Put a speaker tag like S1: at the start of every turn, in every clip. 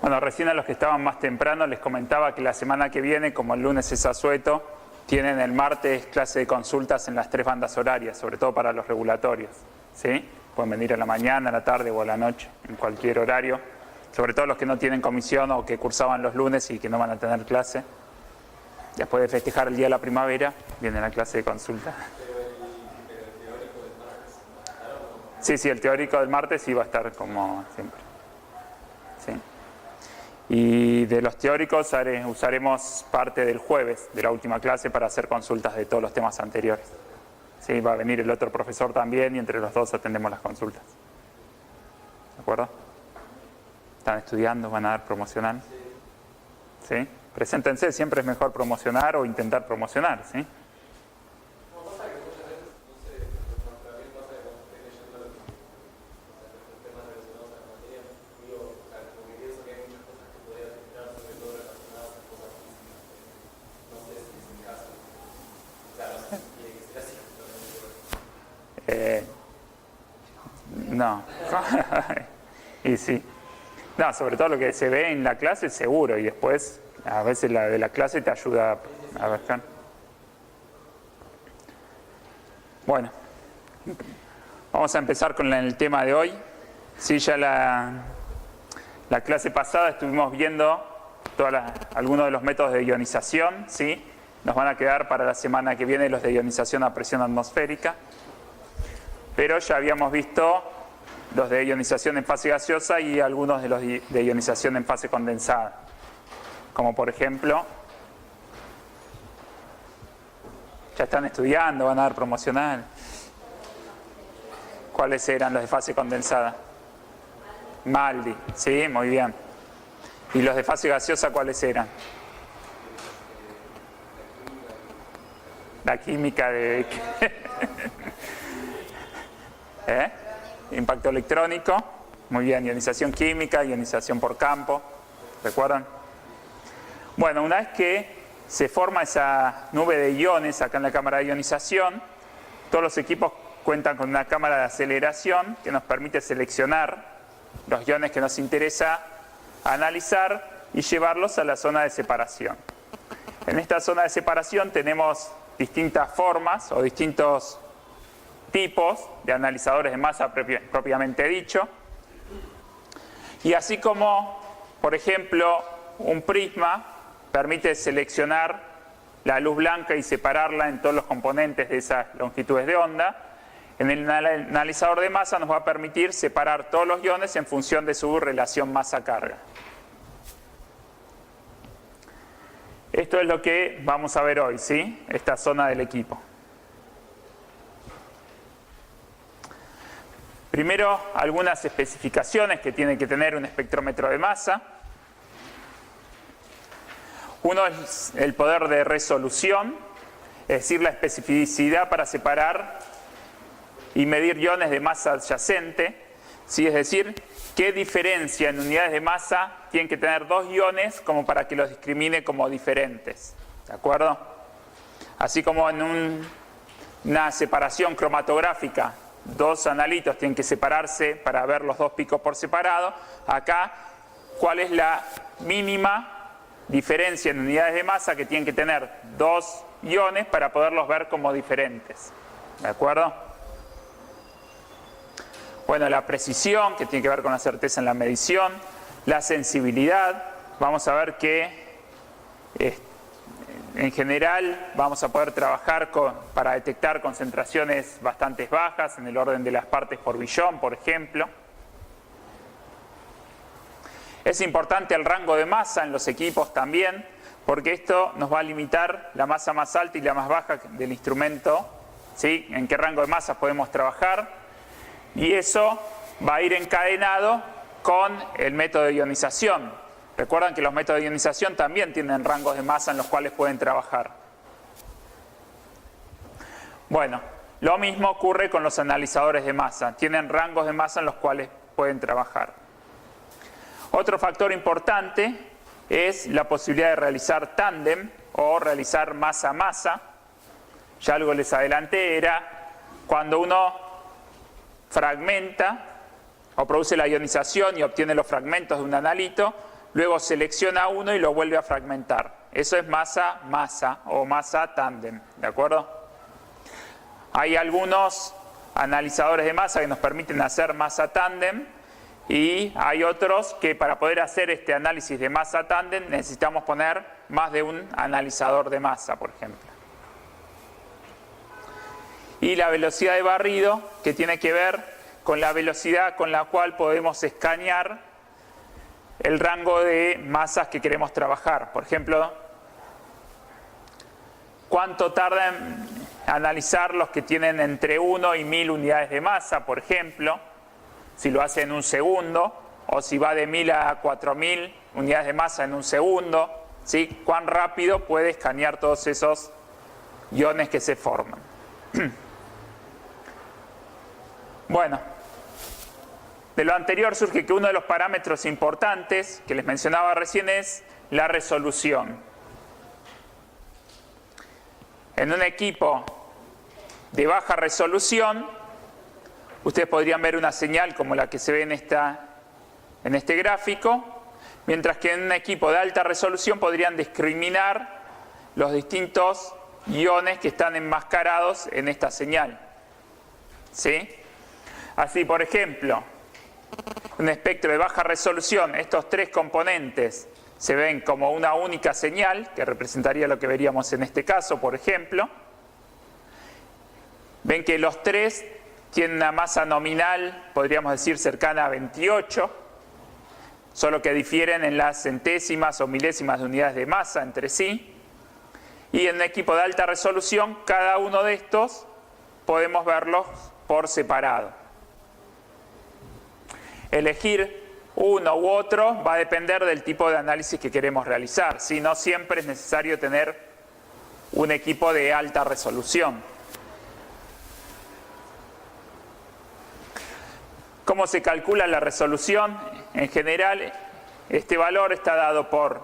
S1: Bueno, recién a los que estaban más temprano les comentaba que la semana que viene, como el lunes es asueto, tienen el martes clase de consultas en las 3 bandas horarias, sobre todo para los regulatorios, ¿sí? Pueden venir a la mañana, a la tarde o a la noche, en cualquier horario. Sobre todo los que no tienen comisión o que cursaban los lunes y que no van a tener clase. Después de festejar el día de la primavera, viene la clase de consulta. Sí, el teórico del martes sí va a estar como siempre. Sí. Y de los teóricos usaremos parte del jueves de la última clase para hacer consultas de todos los temas anteriores. Sí, va a venir el otro profesor también y entre los dos atendemos las consultas. ¿De acuerdo? ¿Están estudiando? ¿Van a dar promocional? ¿Sí? Preséntense, siempre es mejor promocionar o intentar promocionar, ¿sí? No. Y sí. No, sobre todo lo que se ve en la clase seguro y después a veces la de la clase te ayuda a ver. Bueno, vamos a empezar con el tema de hoy. Sí, ya la clase pasada estuvimos viendo algunos de los métodos de ionización, ¿sí? Nos van a quedar para la semana que viene los de ionización a presión atmosférica. Pero ya habíamos visto los de ionización en fase gaseosa y algunos de los de ionización en fase condensada. Como por ejemplo, ya están estudiando, van a dar promocional. ¿Cuáles eran los de fase condensada? Maldi, sí, muy bien. ¿Y los de fase gaseosa cuáles eran? La química de... Impacto electrónico, muy bien, ionización química, ionización por campo, ¿recuerdan? Bueno, una vez que se forma esa nube de iones acá en la cámara de ionización, todos los equipos cuentan con una cámara de aceleración que nos permite seleccionar los iones que nos interesa analizar y llevarlos a la zona de separación. En esta zona de separación tenemos distintas formas o distintos tipos de analizadores de masa propiamente dicho. Y así como, por ejemplo, un prisma permite seleccionar la luz blanca y separarla en todos los componentes de esas longitudes de onda, en el analizador de masa nos va a permitir separar todos los iones en función de su relación masa-carga. Esto es lo que vamos a ver hoy, ¿sí? Esta zona del equipo. Primero, algunas especificaciones que tiene que tener un espectrómetro de masa. Uno es el poder de resolución, es decir, la especificidad para separar y medir iones de masa adyacente, ¿sí? Es decir, qué diferencia en unidades de masa tienen que tener dos iones como para que los discrimine como diferentes, ¿de acuerdo? Así como en una separación cromatográfica, dos analitos tienen que separarse para ver los dos picos por separado. Acá, ¿cuál es la mínima diferencia en unidades de masa que tienen que tener dos iones para poderlos ver como diferentes? ¿De acuerdo? Bueno, la precisión, que tiene que ver con la certeza en la medición. La sensibilidad, vamos a ver que en general vamos a poder trabajar para detectar concentraciones bastante bajas, en el orden de las partes por billón, por ejemplo. Es importante el rango de masa en los equipos también, porque esto nos va a limitar la masa más alta y la más baja del instrumento, ¿sí? En qué rango de masa podemos trabajar, y eso va a ir encadenado con el método de ionización. Recuerdan que los métodos de ionización también tienen rangos de masa en los cuales pueden trabajar. Bueno, lo mismo ocurre con los analizadores de masa. Tienen rangos de masa en los cuales pueden trabajar. Otro factor importante es la posibilidad de realizar tándem o realizar masa-masa. Ya algo les adelanté, era cuando uno fragmenta o produce la ionización y obtiene los fragmentos de un analito, luego selecciona uno y lo vuelve a fragmentar. Eso es masa-masa o masa tándem, ¿de acuerdo? Hay algunos analizadores de masa que nos permiten hacer masa tándem y hay otros que para poder hacer este análisis de masa tándem necesitamos poner más de un analizador de masa, por ejemplo. Y la velocidad de barrido, que tiene que ver con la velocidad con la cual podemos escanear el rango de masas que queremos trabajar. Por ejemplo, ¿cuánto tarda en analizar los que tienen entre 1 y 1000 unidades de masa, por ejemplo? Si lo hace en un segundo, o si va de 1000 a 4000 unidades de masa en un segundo, ¿sí? ¿Cuán rápido puede escanear todos esos iones que se forman? Bueno, de lo anterior surge que uno de los parámetros importantes que les mencionaba recién es la resolución. En un equipo de baja resolución, ustedes podrían ver una señal como la que se ve en este gráfico, mientras que en un equipo de alta resolución podrían discriminar los distintos iones que están enmascarados en esta señal. ¿Sí? Así, por ejemplo, un espectro de baja resolución, estos tres componentes se ven como una única señal, que representaría lo que veríamos en este caso, por ejemplo. Ven que los tres tienen una masa nominal, podríamos decir, cercana a 28, solo que difieren en las centésimas o milésimas de unidades de masa entre sí. Y en un equipo de alta resolución, cada uno de estos podemos verlos por separado. Elegir uno u otro va a depender del tipo de análisis que queremos realizar. ¿Sí? No siempre es necesario tener un equipo de alta resolución. ¿Cómo se calcula la resolución? En general, este valor está dado por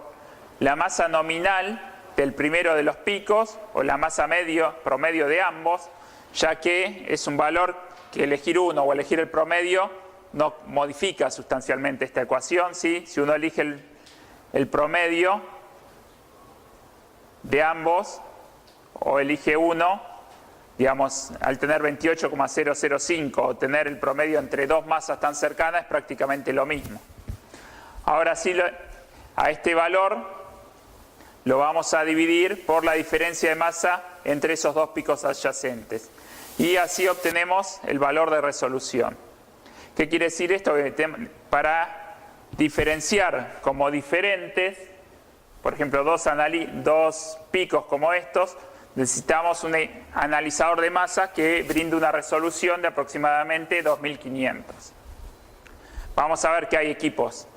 S1: la masa nominal del primero de los picos o la masa promedio de ambos, ya que es un valor que elegir uno o elegir el promedio no modifica sustancialmente esta ecuación, ¿sí? Si uno elige el promedio de ambos o elige uno, digamos, al tener 28,005 o tener el promedio entre dos masas tan cercanas es prácticamente lo mismo. Ahora sí, a este valor lo vamos a dividir por la diferencia de masa entre esos dos picos adyacentes y así obtenemos el valor de resolución. ¿Qué quiere decir esto? Para diferenciar como diferentes, por ejemplo, dos picos como estos, necesitamos un analizador de masa que brinde una resolución de aproximadamente 2500. Vamos a ver que hay equipos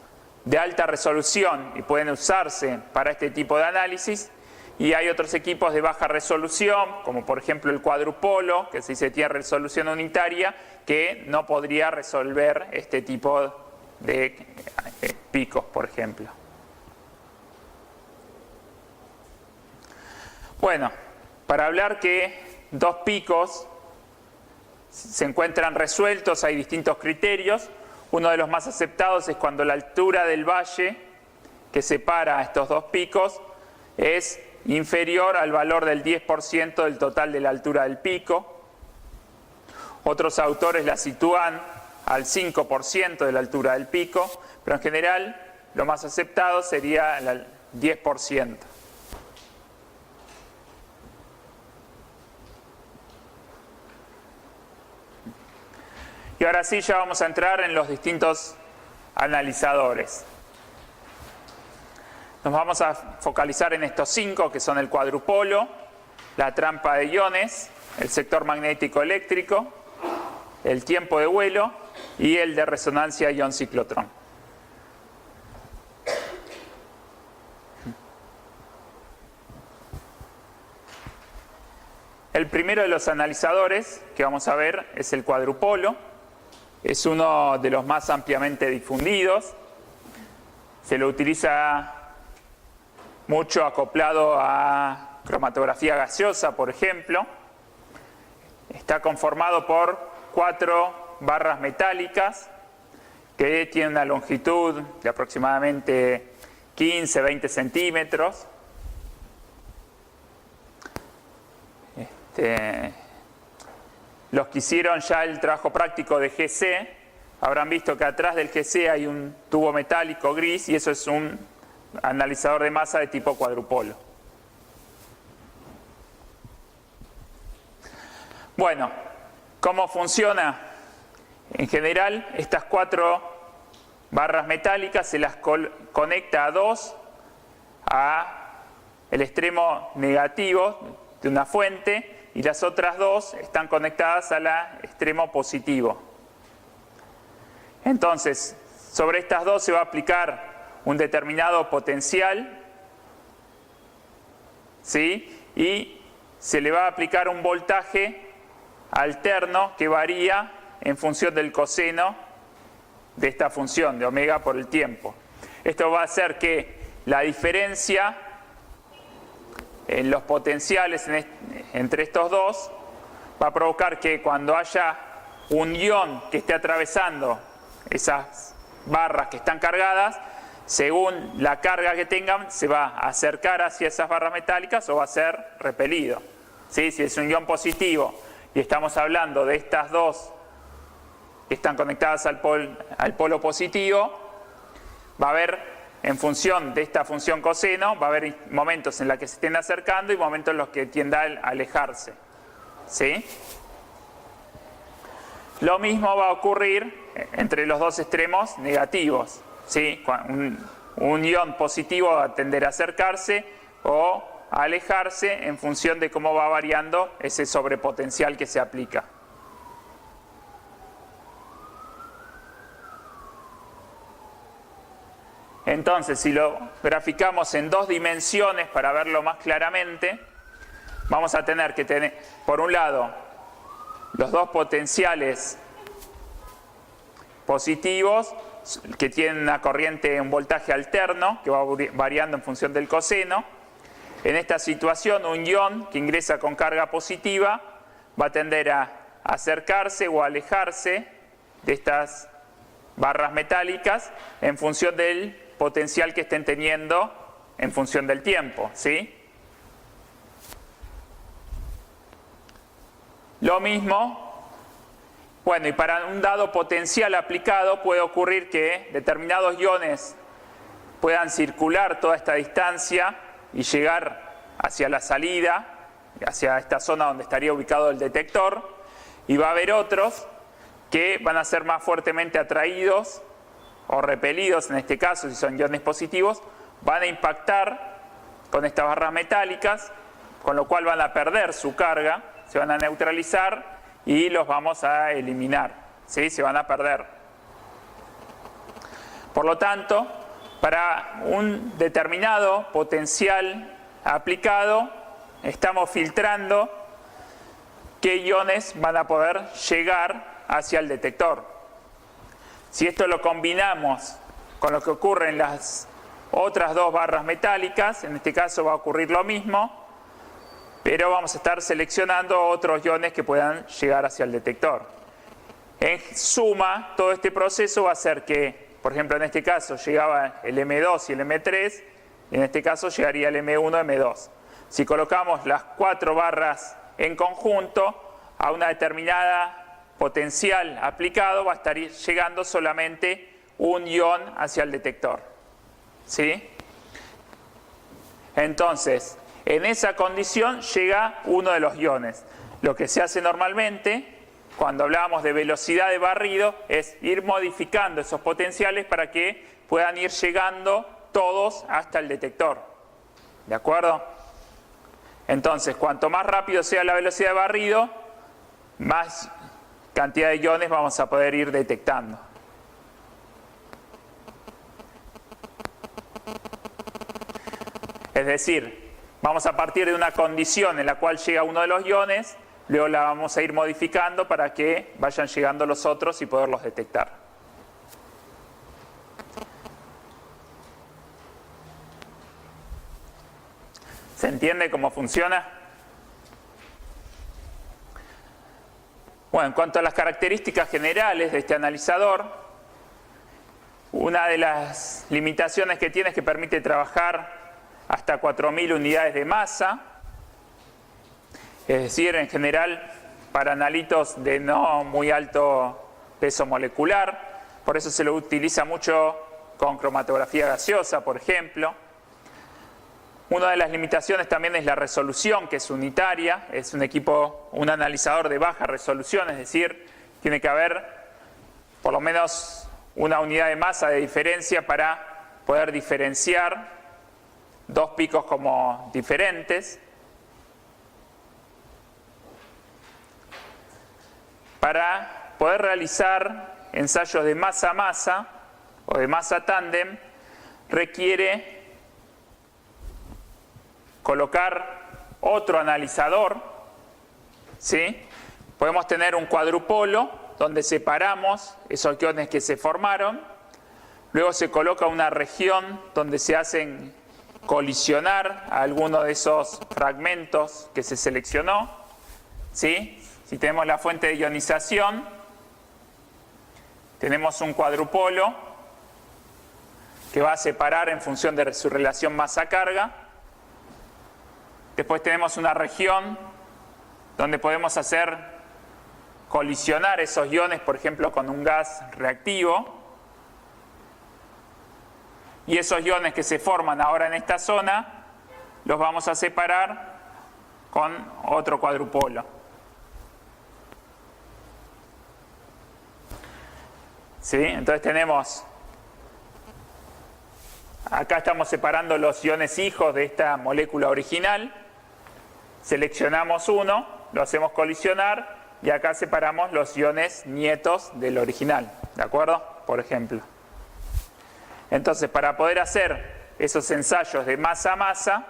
S1: de alta resolución y pueden usarse para este tipo de análisis, y hay otros equipos de baja resolución, como por ejemplo el cuadrupolo, que se dice tiene resolución unitaria, que no podría resolver este tipo de picos, por ejemplo. Bueno, para hablar que dos picos se encuentran resueltos, hay distintos criterios. Uno de los más aceptados es cuando la altura del valle que separa a estos dos picos es inferior al valor del 10% del total de la altura del pico. Otros autores la sitúan al 5% de la altura del pico, pero en general lo más aceptado sería el 10%. Y ahora sí ya vamos a entrar en los distintos analizadores. Nos vamos a focalizar en estos 5 que son el cuadrupolo, la trampa de iones, el sector magnético eléctrico, el tiempo de vuelo y el de resonancia ion-ciclotrón. El primero de los analizadores que vamos a ver es el cuadrupolo. Es uno de los más ampliamente difundidos. Se lo utiliza mucho acoplado a cromatografía gaseosa, por ejemplo. Está conformado por 4 barras metálicas que tienen una longitud de aproximadamente 15, 20 centímetros. Los que hicieron ya el trabajo práctico de GC habrán visto que atrás del GC hay un tubo metálico gris y eso es un analizador de masa de tipo cuadrupolo. Bueno, ¿cómo funciona? En general, estas 4 barras metálicas se las conecta a 2 a el extremo negativo de una fuente y las otras 2 están conectadas al extremo positivo. Entonces, sobre estas 2 se va a aplicar un determinado potencial, ¿sí? Y se le va a aplicar un voltaje alterno que varía en función del coseno de esta función de omega por el tiempo. Esto va a hacer que la diferencia en los potenciales entre estos dos va a provocar que cuando haya un ion que esté atravesando esas barras que están cargadas, según la carga que tengan, se va a acercar hacia esas barras metálicas o va a ser repelido. ¿Sí? Si es un ion positivo y estamos hablando de estas 2 que están conectadas al polo positivo, va a haber, en función de esta función coseno, va a haber momentos en los que se estén acercando y momentos en los que tienda a alejarse. ¿Sí? Lo mismo va a ocurrir entre los 2 extremos negativos. ¿Sí? Un ion positivo va a tender a acercarse o a alejarse en función de cómo va variando ese sobrepotencial que se aplica. Entonces, si lo graficamos en 2 dimensiones para verlo más claramente, vamos a tener que tener, por un lado, los 2 potenciales positivos que tienen una corriente, un voltaje alterno que va variando en función del coseno. En esta situación, un ion que ingresa con carga positiva va a tender a acercarse o a alejarse de estas barras metálicas en función del potencial que estén teniendo en función del tiempo, ¿sí? Lo mismo, bueno, y para un dado potencial aplicado puede ocurrir que determinados iones puedan circular toda esta distancia y llegar hacia la salida, hacia esta zona donde estaría ubicado el detector, y va a haber otros que van a ser más fuertemente atraídos o repelidos, en este caso, si son iones positivos, van a impactar con estas barras metálicas, con lo cual van a perder su carga, se van a neutralizar y los vamos a eliminar, ¿sí? Se van a perder. Por lo tanto, para un determinado potencial aplicado, estamos filtrando qué iones van a poder llegar hacia el detector. Si esto lo combinamos con lo que ocurre en las otras 2 barras metálicas, en este caso va a ocurrir lo mismo, pero vamos a estar seleccionando otros iones que puedan llegar hacia el detector. En suma, todo este proceso va a hacer que, por ejemplo, en este caso llegaba el M2 y el M3, y en este caso llegaría el M1 y M2. Si colocamos las 4 barras en conjunto a una determinada potencial aplicado, va a estar llegando solamente un ion hacia el detector. ¿Sí? Entonces, en esa condición llega uno de los iones. Lo que se hace normalmente, cuando hablábamos de velocidad de barrido, es ir modificando esos potenciales para que puedan ir llegando todos hasta el detector. ¿De acuerdo? Entonces, cuanto más rápido sea la velocidad de barrido, más cantidad de iones vamos a poder ir detectando. Es decir, vamos a partir de una condición en la cual llega uno de los iones, luego la vamos a ir modificando para que vayan llegando los otros y poderlos detectar. ¿Se entiende cómo funciona? Bueno, en cuanto a las características generales de este analizador, Una de las limitaciones que tiene es que permite trabajar hasta 4.000 unidades de masa, es decir, en general para analitos de no muy alto peso molecular, por eso se lo utiliza mucho con cromatografía gaseosa, por ejemplo. Una de las limitaciones también es la resolución, que es unitaria, es un analizador de baja resolución, es decir, tiene que haber por lo menos una unidad de masa de diferencia para poder diferenciar dos picos como diferentes. Para poder realizar ensayos de masa a masa o de masa tándem requiere colocar otro analizador, ¿sí? Podemos tener un cuadrupolo donde separamos esos iones que se formaron, luego se coloca una región donde se hacen colisionar a alguno de esos fragmentos que se seleccionó, ¿sí? Si tenemos la fuente de ionización, tenemos un cuadrupolo que va a separar en función de su relación masa-carga. Después tenemos una región donde podemos hacer colisionar esos iones, por ejemplo, con un gas reactivo. Y esos iones que se forman ahora en esta zona los vamos a separar con otro cuadrupolo. ¿Sí? Entonces tenemos, acá estamos separando los iones hijos de esta molécula original, seleccionamos uno, lo hacemos colisionar y acá separamos los iones nietos del original, ¿de acuerdo? Por ejemplo. Entonces, para poder hacer esos ensayos de masa a masa,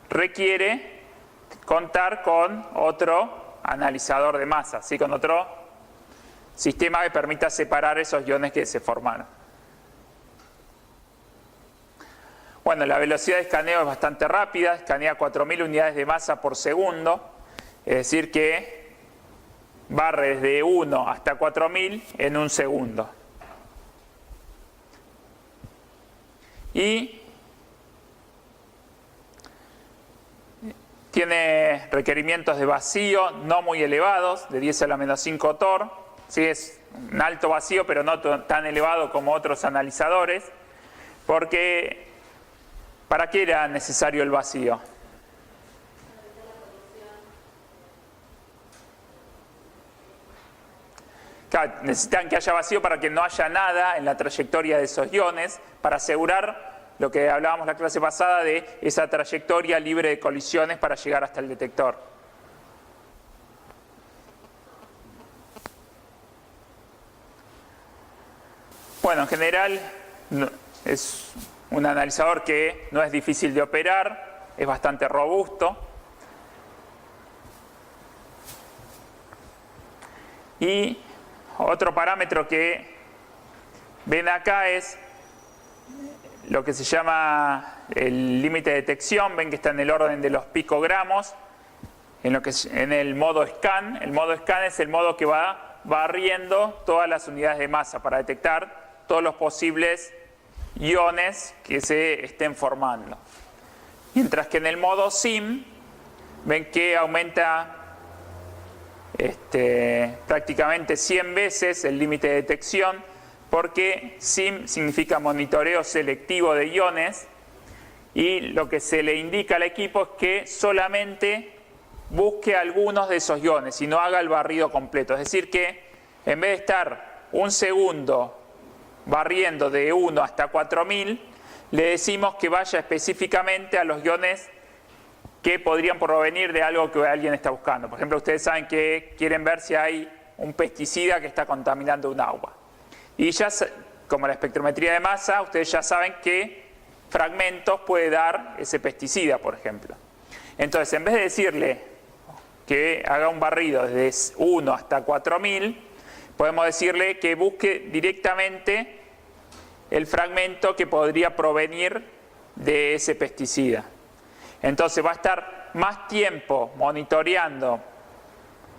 S1: requiere contar con otro analizador de masa, ¿sí? Con otro sistema que permita separar esos iones que se formaron. Bueno, la velocidad de escaneo es bastante rápida, escanea 4.000 unidades de masa por segundo, es decir que barre desde 1 hasta 4.000 en un segundo. Y tiene requerimientos de vacío no muy elevados, de 10 a la menos 5 torr. Sí, es un alto vacío, pero no tan elevado como otros analizadores, porque ¿para qué era necesario el vacío? Claro, necesitan que haya vacío para que no haya nada en la trayectoria de esos iones, para asegurar lo que hablábamos la clase pasada de esa trayectoria libre de colisiones para llegar hasta el detector. Bueno, en general es un analizador que no es difícil de operar, es bastante robusto. Y otro parámetro que ven acá es lo que se llama el límite de detección. Ven que está en el orden de los picogramos en el modo scan. El modo scan es el modo que va barriendo todas las unidades de masa para detectar todos los posibles iones que se estén formando. Mientras que en el modo SIM ven que aumenta prácticamente 100 veces el límite de detección, porque SIM significa monitoreo selectivo de iones, y lo que se le indica al equipo es que solamente busque algunos de esos iones y no haga el barrido completo. Es decir que en vez de estar un segundo barriendo de 1 hasta 4.000, le decimos que vaya específicamente a los iones que podrían provenir de algo que alguien está buscando. Por ejemplo, ustedes saben que quieren ver si hay un pesticida que está contaminando un agua. Y ya, como la espectrometría de masa, ustedes ya saben qué fragmentos puede dar ese pesticida, por ejemplo. Entonces, en vez de decirle que haga un barrido desde 1 hasta 4.000, podemos decirle que busque directamente el fragmento que podría provenir de ese pesticida. Entonces va a estar más tiempo monitoreando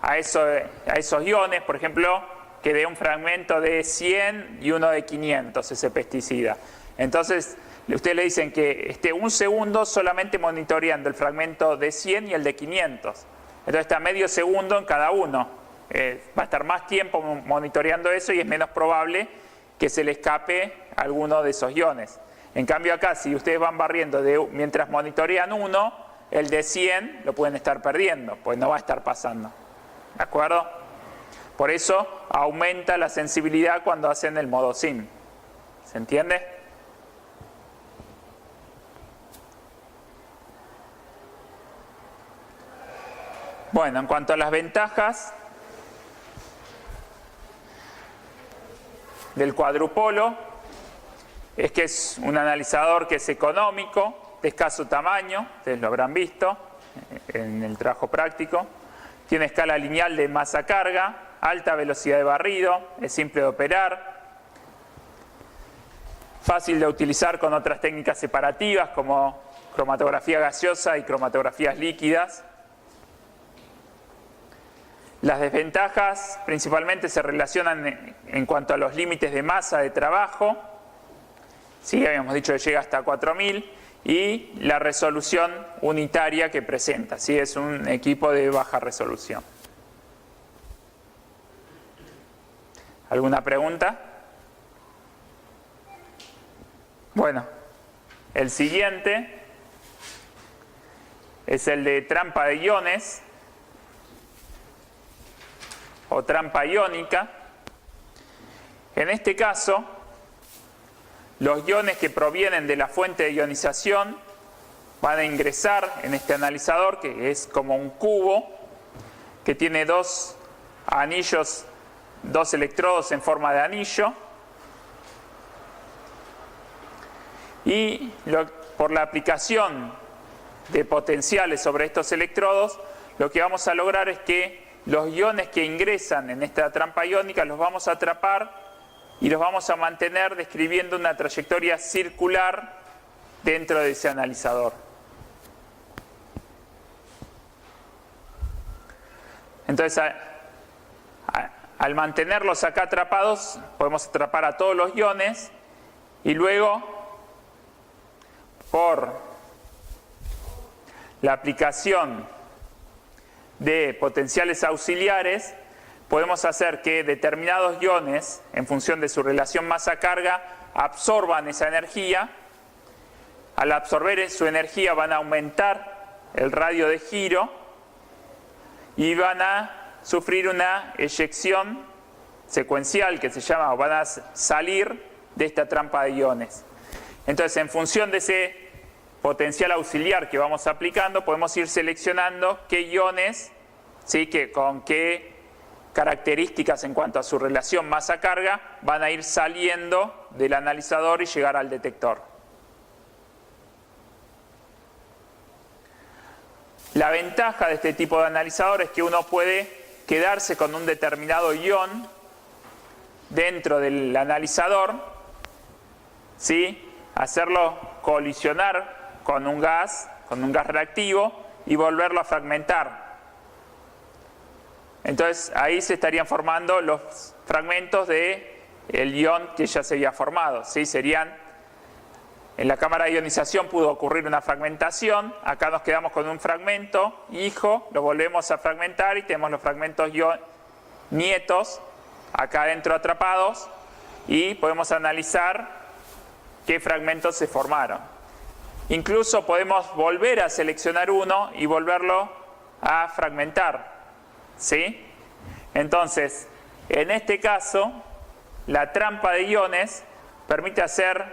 S1: a esos iones. Por ejemplo, que dé un fragmento de 100 y uno de 500 ese pesticida. Entonces, ustedes le dicen que esté un segundo solamente monitoreando el fragmento de 100 y el de 500. Entonces está medio segundo en cada uno. Va a estar más tiempo monitoreando eso y es menos probable que se le escape alguno de esos iones. En cambio acá, si ustedes van barriendo mientras monitorean uno, el de 100 lo pueden estar perdiendo, pues no va a estar pasando. ¿De acuerdo? Por eso aumenta la sensibilidad cuando hacen el modo SIM. ¿Se entiende? Bueno, en cuanto a las ventajas del cuadrupolo, es que es un analizador que es económico, de escaso tamaño, ustedes lo habrán visto en el trabajo práctico, tiene escala lineal de masa-carga, alta velocidad de barrido, es simple de operar, fácil de utilizar con otras técnicas separativas como cromatografía gaseosa y cromatografías líquidas. Las desventajas principalmente se relacionan en cuanto a los límites de masa de trabajo. Sí, habíamos dicho que llega hasta 4000 y la resolución unitaria que presenta. Sí, es un equipo de baja resolución. ¿Alguna pregunta? Bueno, el siguiente es el de trampa de iones o trampa iónica. En este caso, los iones que provienen de la fuente de ionización van a ingresar en este analizador, que es como un cubo que tiene dos anillos, dos electrodos en forma de anillo, y por la aplicación de potenciales sobre estos electrodos, lo que vamos a lograr es que los iones que ingresan en esta trampa iónica los vamos a atrapar y los vamos a mantener describiendo una trayectoria circular dentro de ese analizador. Entonces, al mantenerlos acá atrapados, podemos atrapar a todos los iones y luego, por la aplicación de potenciales auxiliares, podemos hacer que determinados iones, en función de su relación masa-carga, absorban esa energía. Al absorber su energía van a aumentar el radio de giro y van a sufrir una eyección secuencial que se llama, o van a salir de esta trampa de iones. Entonces, en función de ese potencial auxiliar que vamos aplicando, podemos ir seleccionando qué iones, ¿sí?, con qué características en cuanto a su relación masa-carga van a ir saliendo del analizador y llegar al detector. La ventaja de este tipo de analizador es que uno puede quedarse con un determinado ion dentro del analizador, ¿sí?, hacerlo colisionar con un gas reactivo y volverlo a fragmentar. Entonces ahí se estarían formando los fragmentos del ion que ya se había formado, ¿sí? Serían, en la cámara de ionización pudo ocurrir una fragmentación, acá nos quedamos con un fragmento hijo, lo volvemos a fragmentar y tenemos los fragmentos nietos acá adentro atrapados y podemos analizar qué fragmentos se formaron. Incluso podemos volver a seleccionar uno y volverlo a fragmentar, ¿sí? Entonces, en este caso, la trampa de iones permite hacer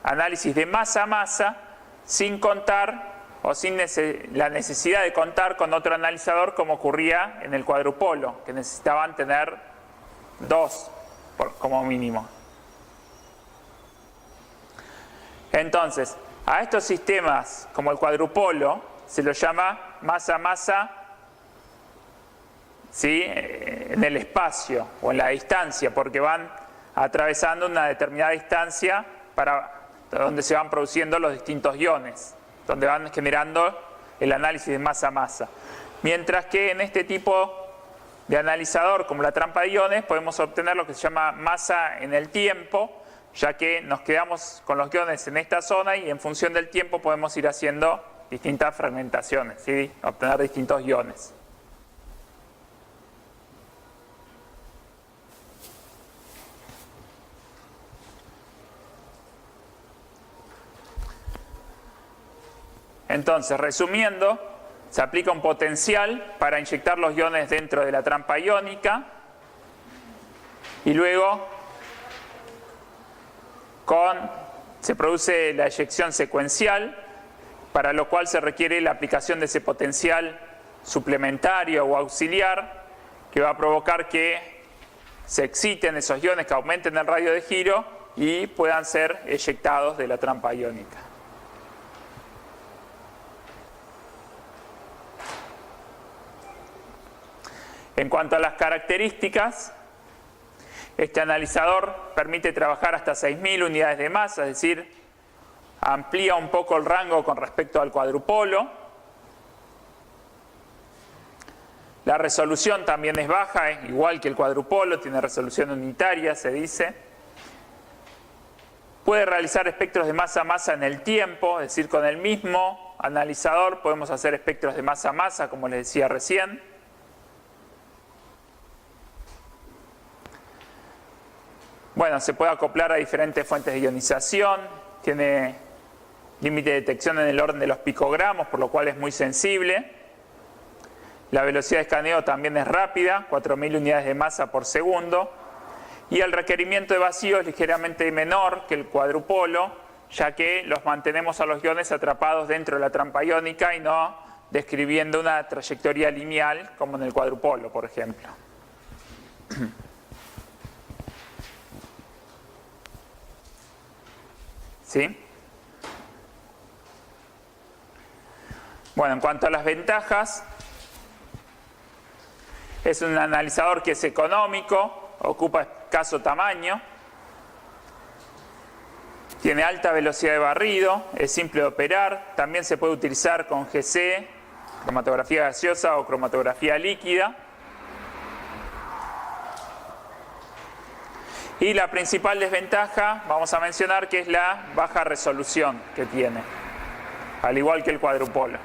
S1: análisis de masa a masa sin contar o sin la necesidad de contar con otro analizador como ocurría en el cuadrupolo, que necesitaban tener dos como mínimo. Entonces, a estos sistemas como el cuadrupolo se los llama masa a masa, ¿sí?, en el espacio o en la distancia, porque van atravesando una determinada distancia para donde se van produciendo los distintos iones, donde van generando el análisis de masa a masa. Mientras que en este tipo de analizador como la trampa de iones, podemos obtener lo que se llama masa en el tiempo, ya que nos quedamos con los iones en esta zona y en función del tiempo podemos ir haciendo distintas fragmentaciones, ¿sí? Obtener distintos iones. Entonces, resumiendo, se aplica un potencial para inyectar los iones dentro de la trampa iónica y luego se produce la eyección secuencial, para lo cual se requiere la aplicación de ese potencial suplementario o auxiliar que va a provocar que se exciten esos iones, que aumenten el radio de giro y puedan ser eyectados de la trampa iónica. En cuanto a las características, este analizador permite trabajar hasta 6.000 unidades de masa, es decir, amplía un poco el rango con respecto al cuadrupolo. La resolución también es baja, igual que el cuadrupolo, tiene resolución unitaria, se dice. Puede realizar espectros de masa-masa en el tiempo, es decir, con el mismo analizador podemos hacer espectros de masa-masa, como les decía recién. Bueno, se puede acoplar a diferentes fuentes de ionización, tiene límite de detección en el orden de los picogramos, por lo cual es muy sensible. La velocidad de escaneo también es rápida, 4.000 unidades de masa por segundo. Y el requerimiento de vacío es ligeramente menor que el cuadrupolo, ya que los mantenemos a los iones atrapados dentro de la trampa iónica y no describiendo una trayectoria lineal como en el cuadrupolo, por ejemplo. ¿Sí? Bueno, en cuanto a las ventajas, es un analizador que es económico, ocupa escaso tamaño, tiene alta velocidad de barrido, es simple de operar, también se puede utilizar con GC, cromatografía gaseosa o cromatografía líquida. Y la principal desventaja, vamos a mencionar, que es la baja resolución que tiene, al igual que el cuadrupolo.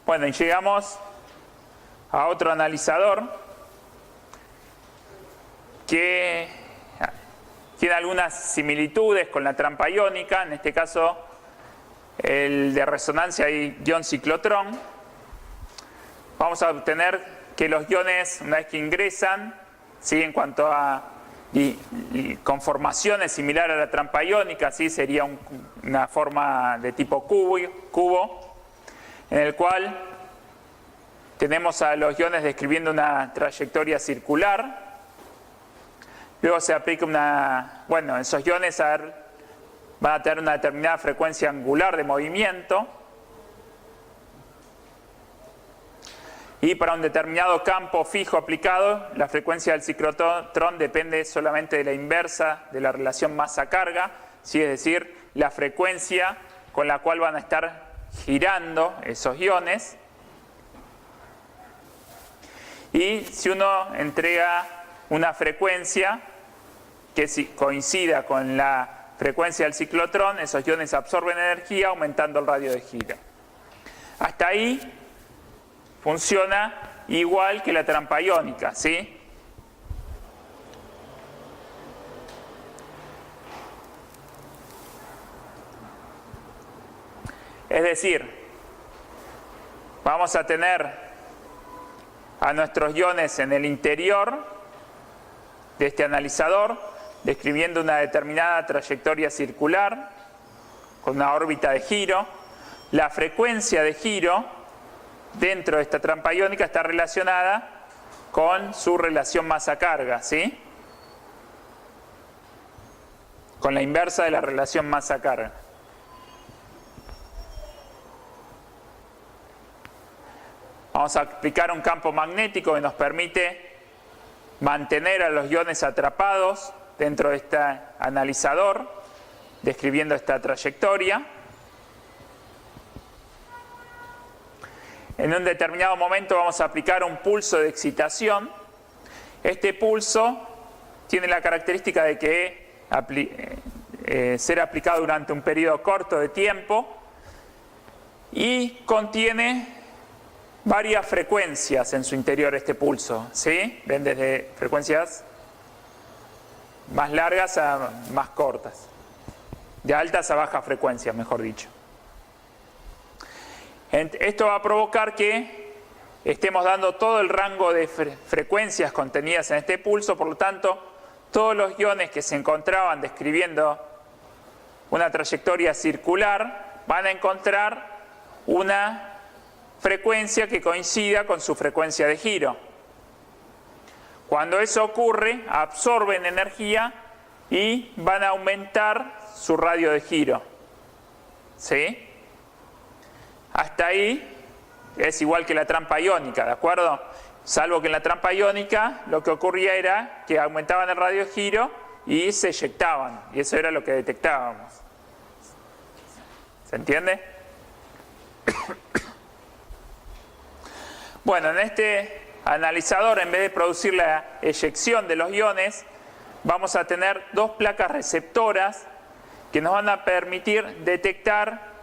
S1: Bueno, y llegamos a otro analizador que tiene algunas similitudes con la trampa iónica, en este caso el de resonancia y ion ciclotrón. Vamos a obtener que los iones, una vez que ingresan, ¿sí? En cuanto a conformación es similar a la trampa iónica, ¿sí? Sería una forma de tipo cubo, en el cual tenemos a los iones describiendo una trayectoria circular. Luego se aplica bueno, esos iones van a tener una determinada frecuencia angular de movimiento. Y para un determinado campo fijo aplicado, la frecuencia del ciclotrón depende solamente de la inversa de la relación masa-carga, ¿sí? Es decir, la frecuencia con la cual van a estar girando esos iones. Y si uno entrega una frecuencia que coincida con la frecuencia del ciclotrón, esos iones absorben energía aumentando el radio de giro. Hasta ahí funciona igual que la trampa iónica, ¿sí? Es decir, vamos a tener a nuestros iones en el interior de este analizador, describiendo una determinada trayectoria circular con una órbita de giro. La frecuencia de giro dentro de esta trampa iónica está relacionada con su relación masa-carga, ¿sí? Con la inversa de la relación masa-carga. Vamos a aplicar un campo magnético que nos permite mantener a los iones atrapados dentro de este analizador, describiendo esta trayectoria. En un determinado momento vamos a aplicar un pulso de excitación. Este pulso tiene la característica de que ser aplicado durante un periodo corto de tiempo y contiene varias frecuencias en su interior este pulso, ¿sí? Ven desde frecuencias más largas a más cortas, de altas a bajas frecuencias, mejor dicho. Esto va a provocar que estemos dando todo el rango de frecuencias contenidas en este pulso, por lo tanto, todos los iones que se encontraban describiendo una trayectoria circular van a encontrar una frecuencia que coincida con su frecuencia de giro. Cuando eso ocurre, absorben energía y van a aumentar su radio de giro. ¿Sí? Hasta ahí es igual que la trampa iónica, ¿de acuerdo? Salvo que en la trampa iónica lo que ocurría era que aumentaban el radio de giro y se eyectaban, y eso era lo que detectábamos. ¿Se entiende? Bueno, en este analizador, en vez de producir la eyección de los iones, vamos a tener dos placas receptoras que nos van a permitir detectar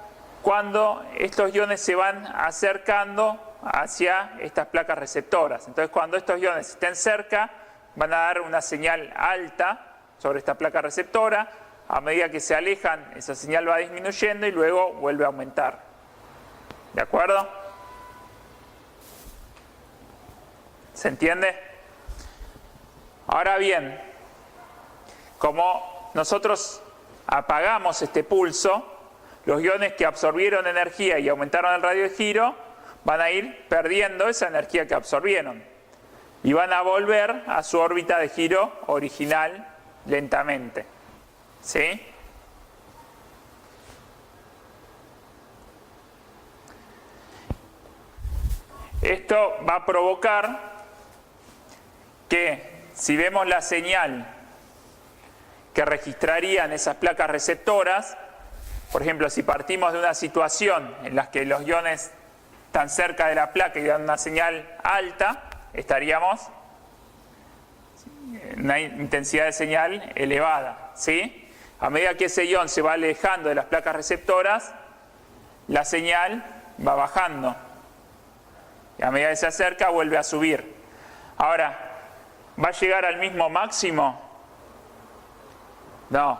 S1: cuando estos iones se van acercando hacia estas placas receptoras. Entonces, cuando estos iones estén cerca, van a dar una señal alta sobre esta placa receptora. A medida que se alejan, esa señal va disminuyendo y luego vuelve a aumentar. ¿De acuerdo? ¿Se entiende? Ahora bien, como nosotros apagamos este pulso, los iones que absorbieron energía y aumentaron el radio de giro van a ir perdiendo esa energía que absorbieron y van a volver a su órbita de giro original lentamente. ¿Sí? Esto va a provocar que, si vemos la señal que registrarían esas placas receptoras, por ejemplo, si partimos de una situación en la que los iones están cerca de la placa y dan una señal alta, estaríamos en una intensidad de señal elevada, ¿sí? A medida que ese ion se va alejando de las placas receptoras, la señal va bajando. Y a medida que se acerca, vuelve a subir. Ahora, ¿va a llegar al mismo máximo? No.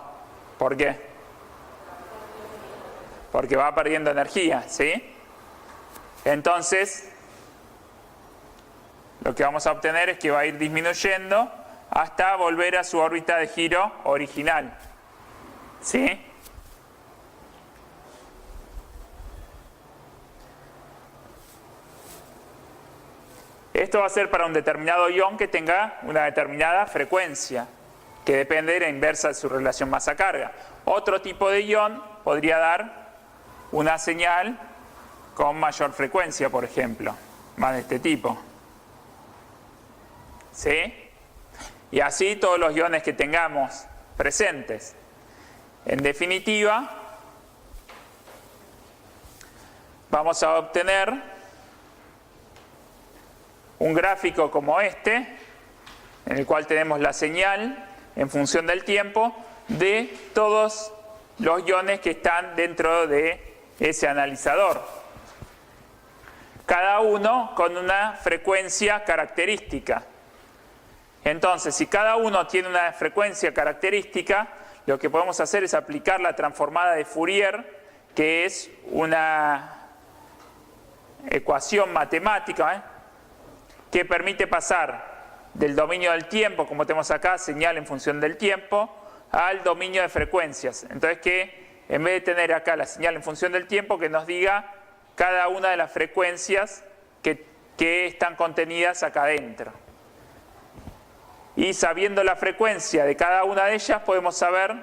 S1: ¿Por qué? Porque va perdiendo energía, ¿sí? Entonces, lo que vamos a obtener es que va a ir disminuyendo hasta volver a su órbita de giro original, ¿sí? Esto va a ser para un determinado ion que tenga una determinada frecuencia, que depende de la inversa de su relación masa-carga. Otro tipo de ion podría dar una señal con mayor frecuencia, por ejemplo, más de este tipo. ¿Sí? Y así todos los iones que tengamos presentes. En definitiva, vamos a obtener un gráfico como este, en el cual tenemos la señal en función del tiempo de todos los iones que están dentro de ese analizador, cada uno con una frecuencia característica. Entonces, si cada uno tiene una frecuencia característica, lo que podemos hacer es aplicar la transformada de Fourier, que es una ecuación matemática, que permite pasar del dominio del tiempo, como tenemos acá, señal en función del tiempo, al dominio de frecuencias. Entonces, que en vez de tener acá la señal en función del tiempo, que nos diga cada una de las frecuencias que están contenidas acá adentro. Y sabiendo la frecuencia de cada una de ellas, podemos saber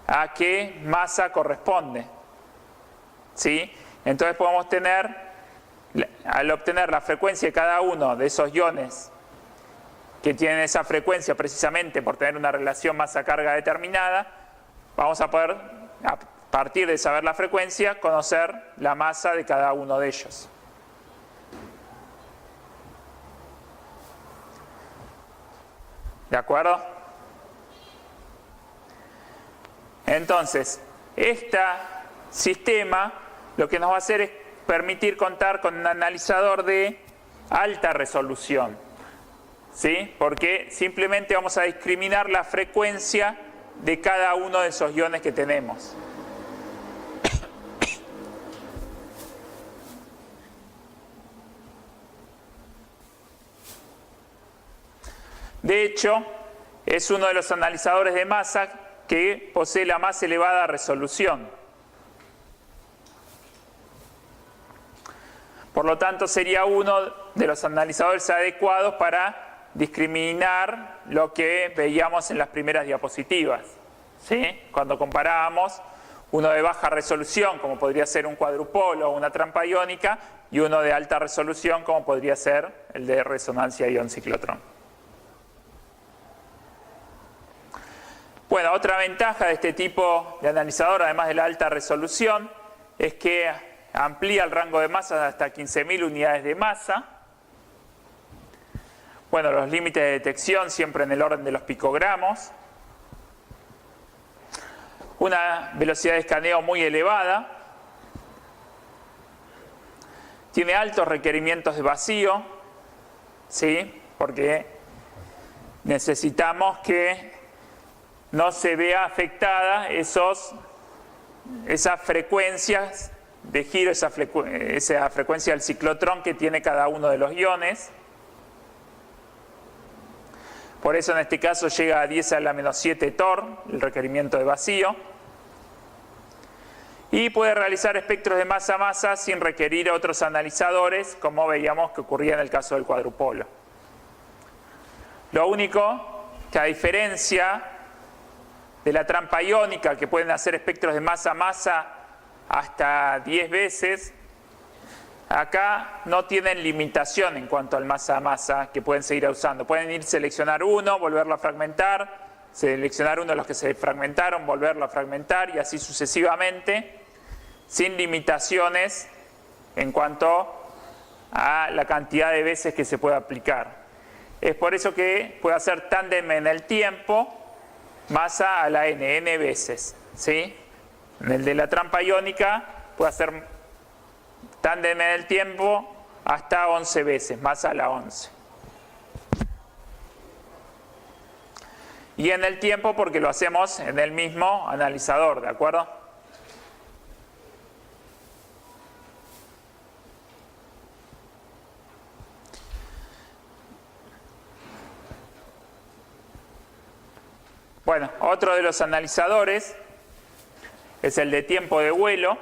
S1: a qué masa corresponde. ¿Sí? Entonces podemos tener, al obtener la frecuencia de cada uno de esos iones que tienen esa frecuencia precisamente por tener una relación masa-carga determinada, vamos a poder, a partir de saber la frecuencia, conocer la masa de cada uno de ellos. ¿De acuerdo? Entonces, este sistema lo que nos va a hacer es permitir contar con un analizador de alta resolución, ¿sí? Porque simplemente vamos a discriminar la frecuencia de cada uno de esos iones que tenemos. De hecho, es uno de los analizadores de masa que posee la más elevada resolución. Por lo tanto, sería uno de los analizadores adecuados para discriminar lo que veíamos en las primeras diapositivas, ¿sí? Cuando comparábamos uno de baja resolución, como podría ser un cuadrupolo o una trampa iónica, y uno de alta resolución, como podría ser el de resonancia ion-ciclotrón. Bueno, otra ventaja de este tipo de analizador, además de la alta resolución, es que amplía el rango de masas hasta 15.000 unidades de masa. Bueno, los límites de detección siempre en el orden de los picogramos. Una velocidad de escaneo muy elevada. Tiene altos requerimientos de vacío, ¿sí? Porque necesitamos que no se vea afectada esas frecuencias de giro, esa frecuencia del ciclotrón que tiene cada uno de los iones. Por eso en este caso llega a 10 a la menos 7 torr, el requerimiento de vacío. Y puede realizar espectros de masa-masa sin requerir otros analizadores, como veíamos que ocurría en el caso del cuadrupolo. Lo único que, a diferencia de la trampa iónica, que pueden hacer espectros de masa-masa hasta 10 veces, acá no tienen limitación en cuanto al masa-masa que pueden seguir usando. Pueden ir seleccionar uno, volverlo a fragmentar, seleccionar uno de los que se fragmentaron, volverlo a fragmentar y así sucesivamente, sin limitaciones en cuanto a la cantidad de veces que se puede aplicar. Es por eso que puede hacer tándem en el tiempo, masa a la n veces, ¿sí? En el de la trampa iónica puede hacer tándem en el tiempo hasta 11 veces, masa a la 11. Y en el tiempo porque lo hacemos en el mismo analizador, ¿de acuerdo? Bueno, otro de los analizadores es el de tiempo de vuelo.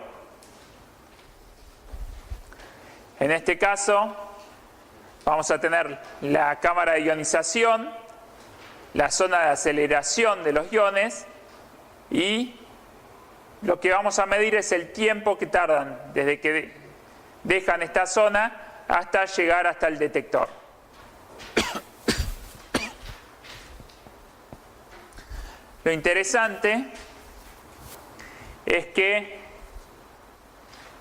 S1: En este caso vamos a tener la cámara de ionización, la zona de aceleración de los iones y lo que vamos a medir es el tiempo que tardan desde que dejan esta zona hasta llegar hasta el detector. Lo interesante es que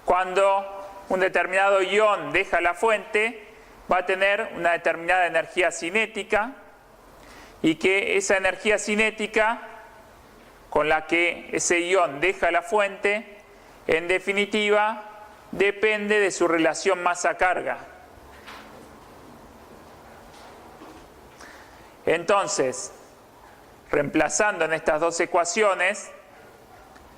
S1: cuando un determinado ion deja la fuente va a tener una determinada energía cinética y que esa energía cinética con la que ese ion deja la fuente en definitiva depende de su relación masa-carga. Entonces, reemplazando en estas dos ecuaciones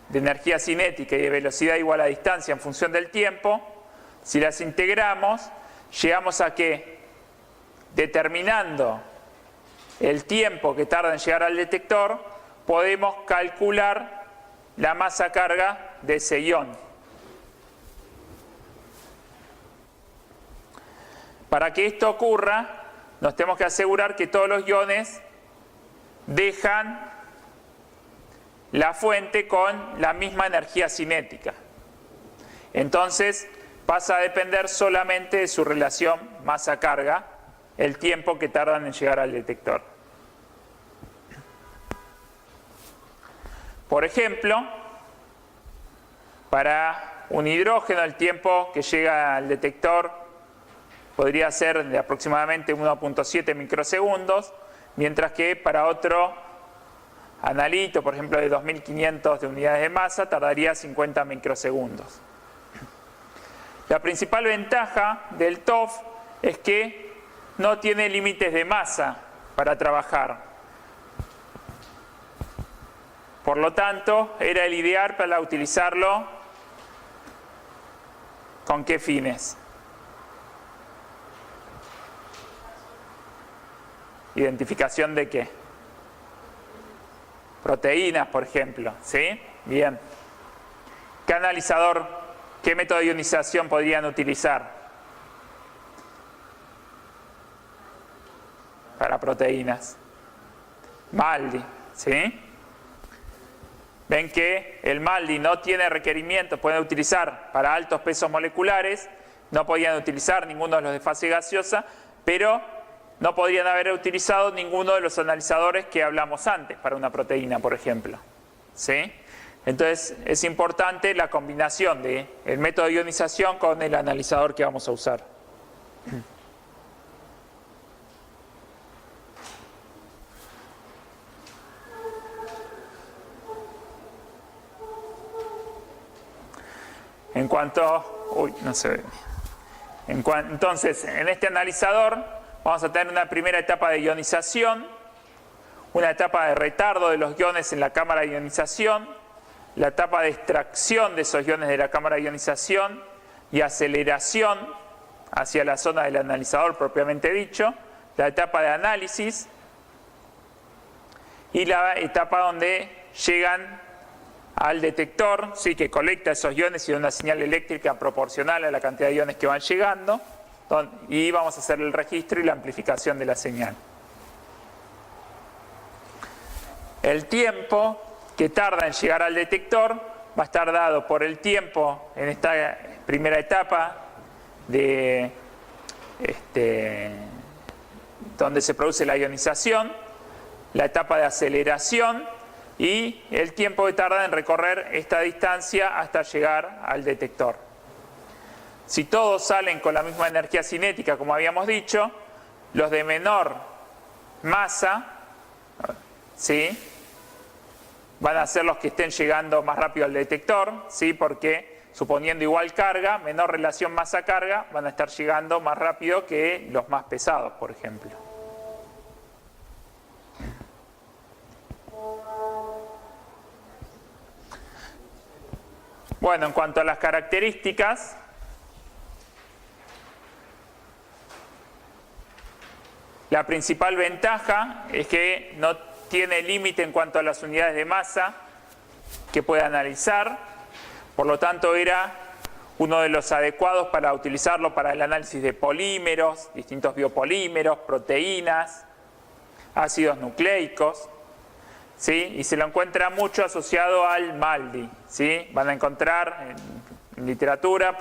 S1: de energía cinética y de velocidad igual a distancia en función del tiempo, si las integramos, llegamos a que, determinando el tiempo que tarda en llegar al detector, podemos calcular la masa-carga de ese ion. Para que esto ocurra, nos tenemos que asegurar que todos los iones dejan la fuente con la misma energía cinética. Entonces pasa a depender solamente de su relación masa-carga el tiempo que tardan en llegar al detector. Por ejemplo, para un hidrógeno el tiempo que llega al detector podría ser de aproximadamente 1.7 microsegundos, mientras que para otro analito, por ejemplo de 2500 de unidades de masa, tardaría 50 microsegundos. La principal ventaja del TOF es que no tiene límites de masa para trabajar. Por lo tanto, era el ideal para utilizarlo. ¿Con qué fines? ¿Identificación de qué? Proteínas, por ejemplo, ¿sí? Bien. ¿Qué analizador, qué método de ionización podrían utilizar para proteínas? MALDI, ¿sí? Ven que el MALDI no tiene requerimientos, pueden utilizar para altos pesos moleculares, no podían utilizar ninguno de los de fase gaseosa, pero no podrían haber utilizado ninguno de los analizadores que hablamos antes para una proteína, por ejemplo, ¿sí? Entonces es importante la combinación del método de ionización con el analizador que vamos a usar. En cuanto... Uy, no se ve. Entonces, en este analizador vamos a tener una primera etapa de ionización, una etapa de retardo de los iones en la cámara de ionización, la etapa de extracción de esos iones de la cámara de ionización y aceleración hacia la zona del analizador propiamente dicho, la etapa de análisis y la etapa donde llegan al detector, ¿sí? Que colecta esos iones y da una señal eléctrica proporcional a la cantidad de iones que van llegando, y vamos a hacer el registro y la amplificación de la señal. El tiempo que tarda en llegar al detector va a estar dado por el tiempo en esta primera etapa de donde se produce la ionización, la etapa de aceleración y el tiempo que tarda en recorrer esta distancia hasta llegar al detector. Si todos salen con la misma energía cinética, como habíamos dicho, los de menor masa, ¿sí?, van a ser los que estén llegando más rápido al detector, ¿sí?, porque suponiendo igual carga, menor relación masa-carga, van a estar llegando más rápido que los más pesados, por ejemplo. Bueno, en cuanto a las características, la principal ventaja es que no tiene límite en cuanto a las unidades de masa que puede analizar, por lo tanto era uno de los adecuados para utilizarlo para el análisis de polímeros, distintos biopolímeros, proteínas, ácidos nucleicos, ¿sí? Y se lo encuentra mucho asociado al MALDI, ¿sí? Van a encontrar en literatura,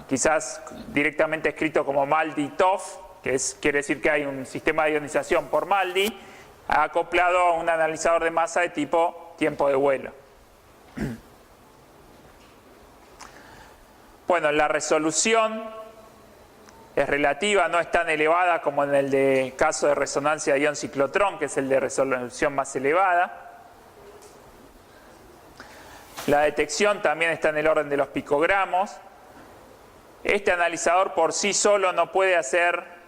S1: quizás directamente escrito como MALDI-TOF, que quiere decir que hay un sistema de ionización por MALDI acoplado a un analizador de masa de tipo tiempo de vuelo. Bueno, la resolución es relativa, no es tan elevada como en el caso de resonancia de ion ciclotrón, que es el de resolución más elevada. La detección también está en el orden de los picogramos. Este analizador por sí solo no puede hacer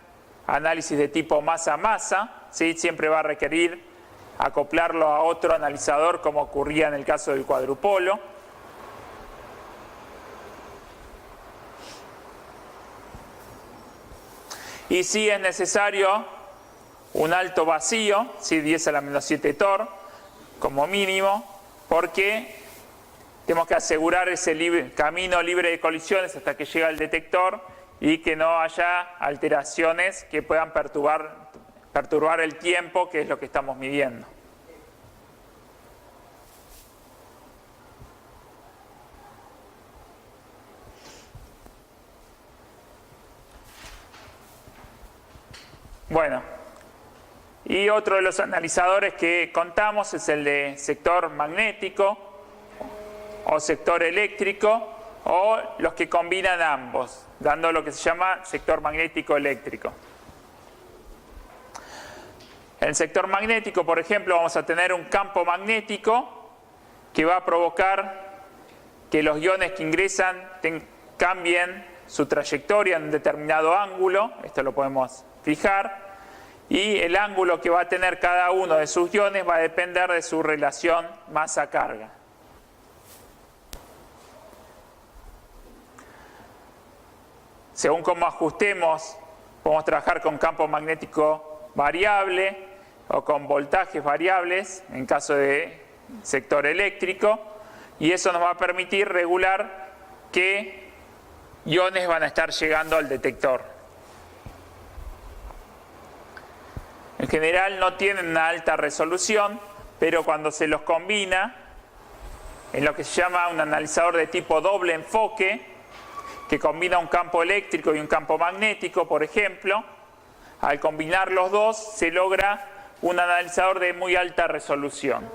S1: análisis de tipo masa-masa, ¿sí? Siempre va a requerir acoplarlo a otro analizador, como ocurría en el caso del cuadrupolo. Y sí es necesario un alto vacío, ¿sí? 10 a la menos 7 torr, como mínimo, porque tenemos que asegurar ese camino libre de colisiones hasta que llega al detector y que no haya alteraciones que puedan perturbar el tiempo, que es lo que estamos midiendo. Bueno, y otro de los analizadores que contamos es el de sector magnético o sector eléctrico, o los que combinan ambos, dando lo que se llama sector magnético eléctrico. En el sector magnético, por ejemplo, vamos a tener un campo magnético que va a provocar que los iones que ingresan cambien su trayectoria en un determinado ángulo. Esto lo podemos fijar. Y el ángulo que va a tener cada uno de sus iones va a depender de su relación masa-carga. Según cómo ajustemos, podemos trabajar con campo magnético variable o con voltajes variables en caso de sector eléctrico, y eso nos va a permitir regular qué iones van a estar llegando al detector. En general no tienen una alta resolución, pero cuando se los combina en lo que se llama un analizador de tipo doble enfoque, que combina un campo eléctrico y un campo magnético, por ejemplo, al combinar los dos se logra un analizador de muy alta resolución.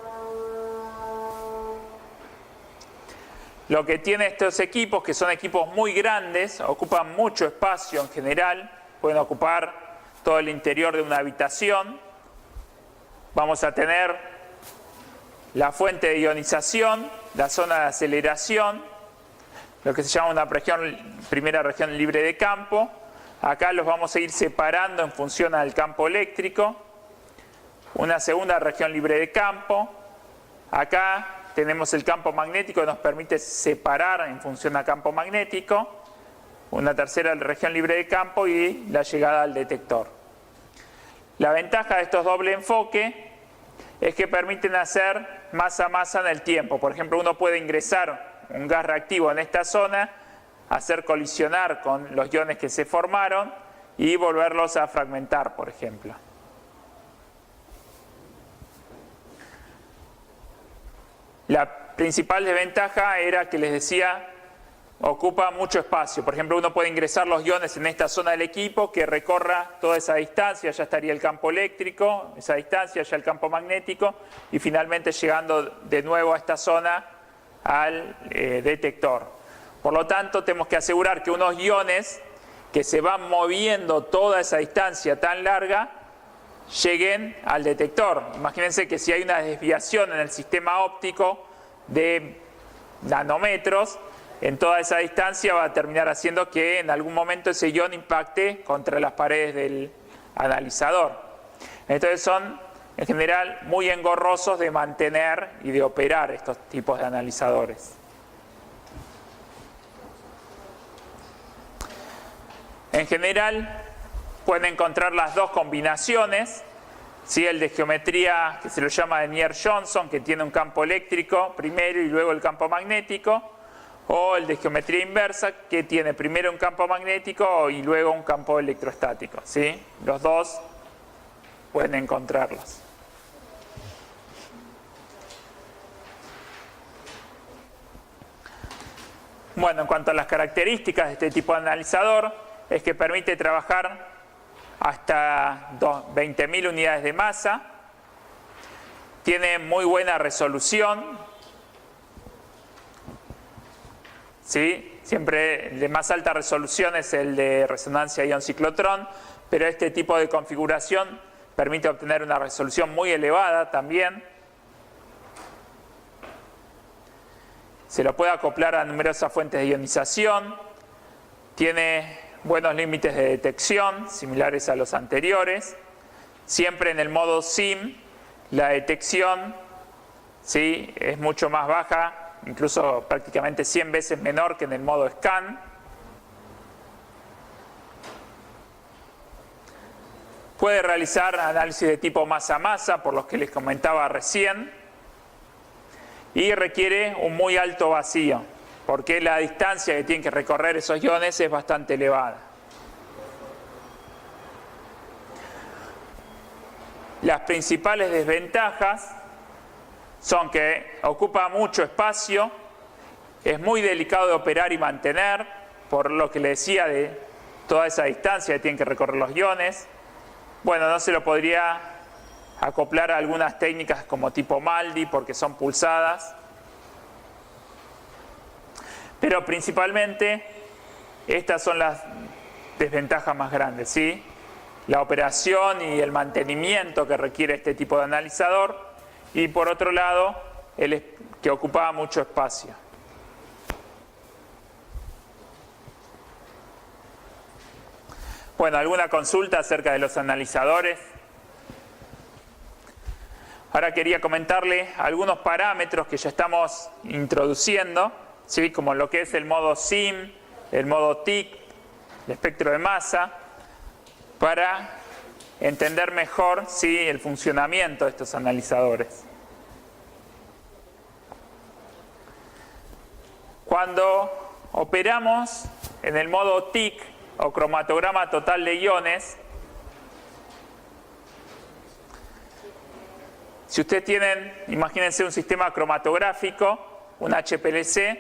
S1: Lo que tienen estos equipos, que son equipos muy grandes, ocupan mucho espacio en general, pueden ocupar todo el interior de una habitación. Vamos a tener la fuente de ionización, la zona de aceleración, lo que se llama una primera región libre de campo. Acá los vamos a ir separando en función al campo eléctrico. Una segunda región libre de campo. Acá tenemos el campo magnético que nos permite separar en función al campo magnético. Una tercera región libre de campo y la llegada al detector. La ventaja de estos doble enfoque es que permiten hacer masa-masa en el tiempo. Por ejemplo, uno puede ingresar un gas reactivo en esta zona, hacer colisionar con los iones que se formaron y volverlos a fragmentar, por ejemplo. La principal desventaja era que les decía, ocupa mucho espacio. Por ejemplo, uno puede ingresar los iones en esta zona del equipo que recorra toda esa distancia, ya estaría el campo eléctrico, esa distancia, ya el campo magnético, y finalmente llegando de nuevo a esta zona al detector. Por lo tanto, tenemos que asegurar que unos iones que se van moviendo toda esa distancia tan larga lleguen al detector. Imagínense que si hay una desviación en el sistema óptico de nanómetros, en toda esa distancia va a terminar haciendo que en algún momento ese ion impacte contra las paredes del analizador. Entonces son en general muy engorrosos de mantener y de operar estos tipos de analizadores. En general pueden encontrar las dos combinaciones, ¿sí? El de geometría que se lo llama de Near-Johnson, que tiene un campo eléctrico primero y luego el campo magnético, o el de geometría inversa, que tiene primero un campo magnético y luego un campo electrostático, ¿sí? Los dos pueden encontrarlos. Bueno, en cuanto a las características de este tipo de analizador, es que permite trabajar hasta 20.000 unidades de masa, tiene muy buena resolución, ¿sí? Siempre el de más alta resolución es el de resonancia ion-ciclotrón, pero este tipo de configuración permite obtener una resolución muy elevada también. Se lo puede acoplar a numerosas fuentes de ionización, tiene buenos límites de detección, similares a los anteriores. Siempre en el modo SIM, la detección, ¿sí? Es mucho más baja, incluso prácticamente 100 veces menor que en el modo SCAN. Puede realizar análisis de tipo masa-masa, por los que les comentaba recién, y requiere un muy alto vacío, porque la distancia que tienen que recorrer esos iones es bastante elevada. Las principales desventajas son que ocupa mucho espacio, es muy delicado de operar y mantener, por lo que le decía de toda esa distancia que tienen que recorrer los iones, bueno, no se lo podría acoplar a algunas técnicas como tipo MALDI porque son pulsadas. Pero principalmente estas son las desventajas más grandes, ¿sí? La operación y el mantenimiento que requiere este tipo de analizador, y por otro lado, que ocupaba mucho espacio. Bueno, ¿alguna consulta acerca de los analizadores? Ahora quería comentarle algunos parámetros que ya estamos introduciendo, ¿sí? Como lo que es el modo SIM, el modo TIC, el espectro de masa, para entender mejor, ¿sí?, el funcionamiento de estos analizadores. Cuando operamos en el modo TIC o cromatograma total de iones, si ustedes tienen, imagínense un sistema cromatográfico, un HPLC,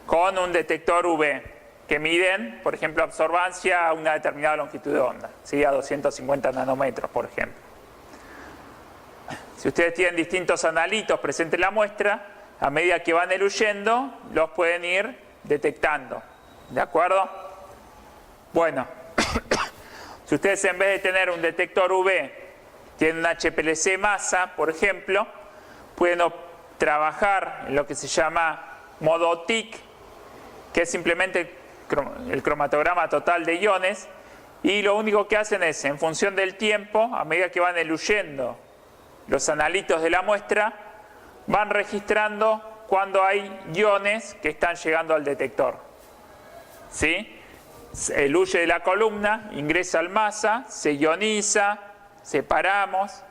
S1: con un detector UV, que miden, por ejemplo, absorbancia a una determinada longitud de onda, ¿sí?, a 250 nanómetros, por ejemplo. Si ustedes tienen distintos analitos presentes en la muestra, a medida que van eluyendo, los pueden ir detectando. ¿De acuerdo? Bueno, si ustedes en vez de tener un detector UV, tienen un HPLC masa, por ejemplo, pueden trabajar en lo que se llama modo TIC, que es simplemente el cromatograma total de iones, y lo único que hacen es, en función del tiempo, a medida que van eluyendo los analitos de la muestra, van registrando cuando hay iones que están llegando al detector. ¿Sí? Eluye de la columna, ingresa al masa, se ioniza, separamos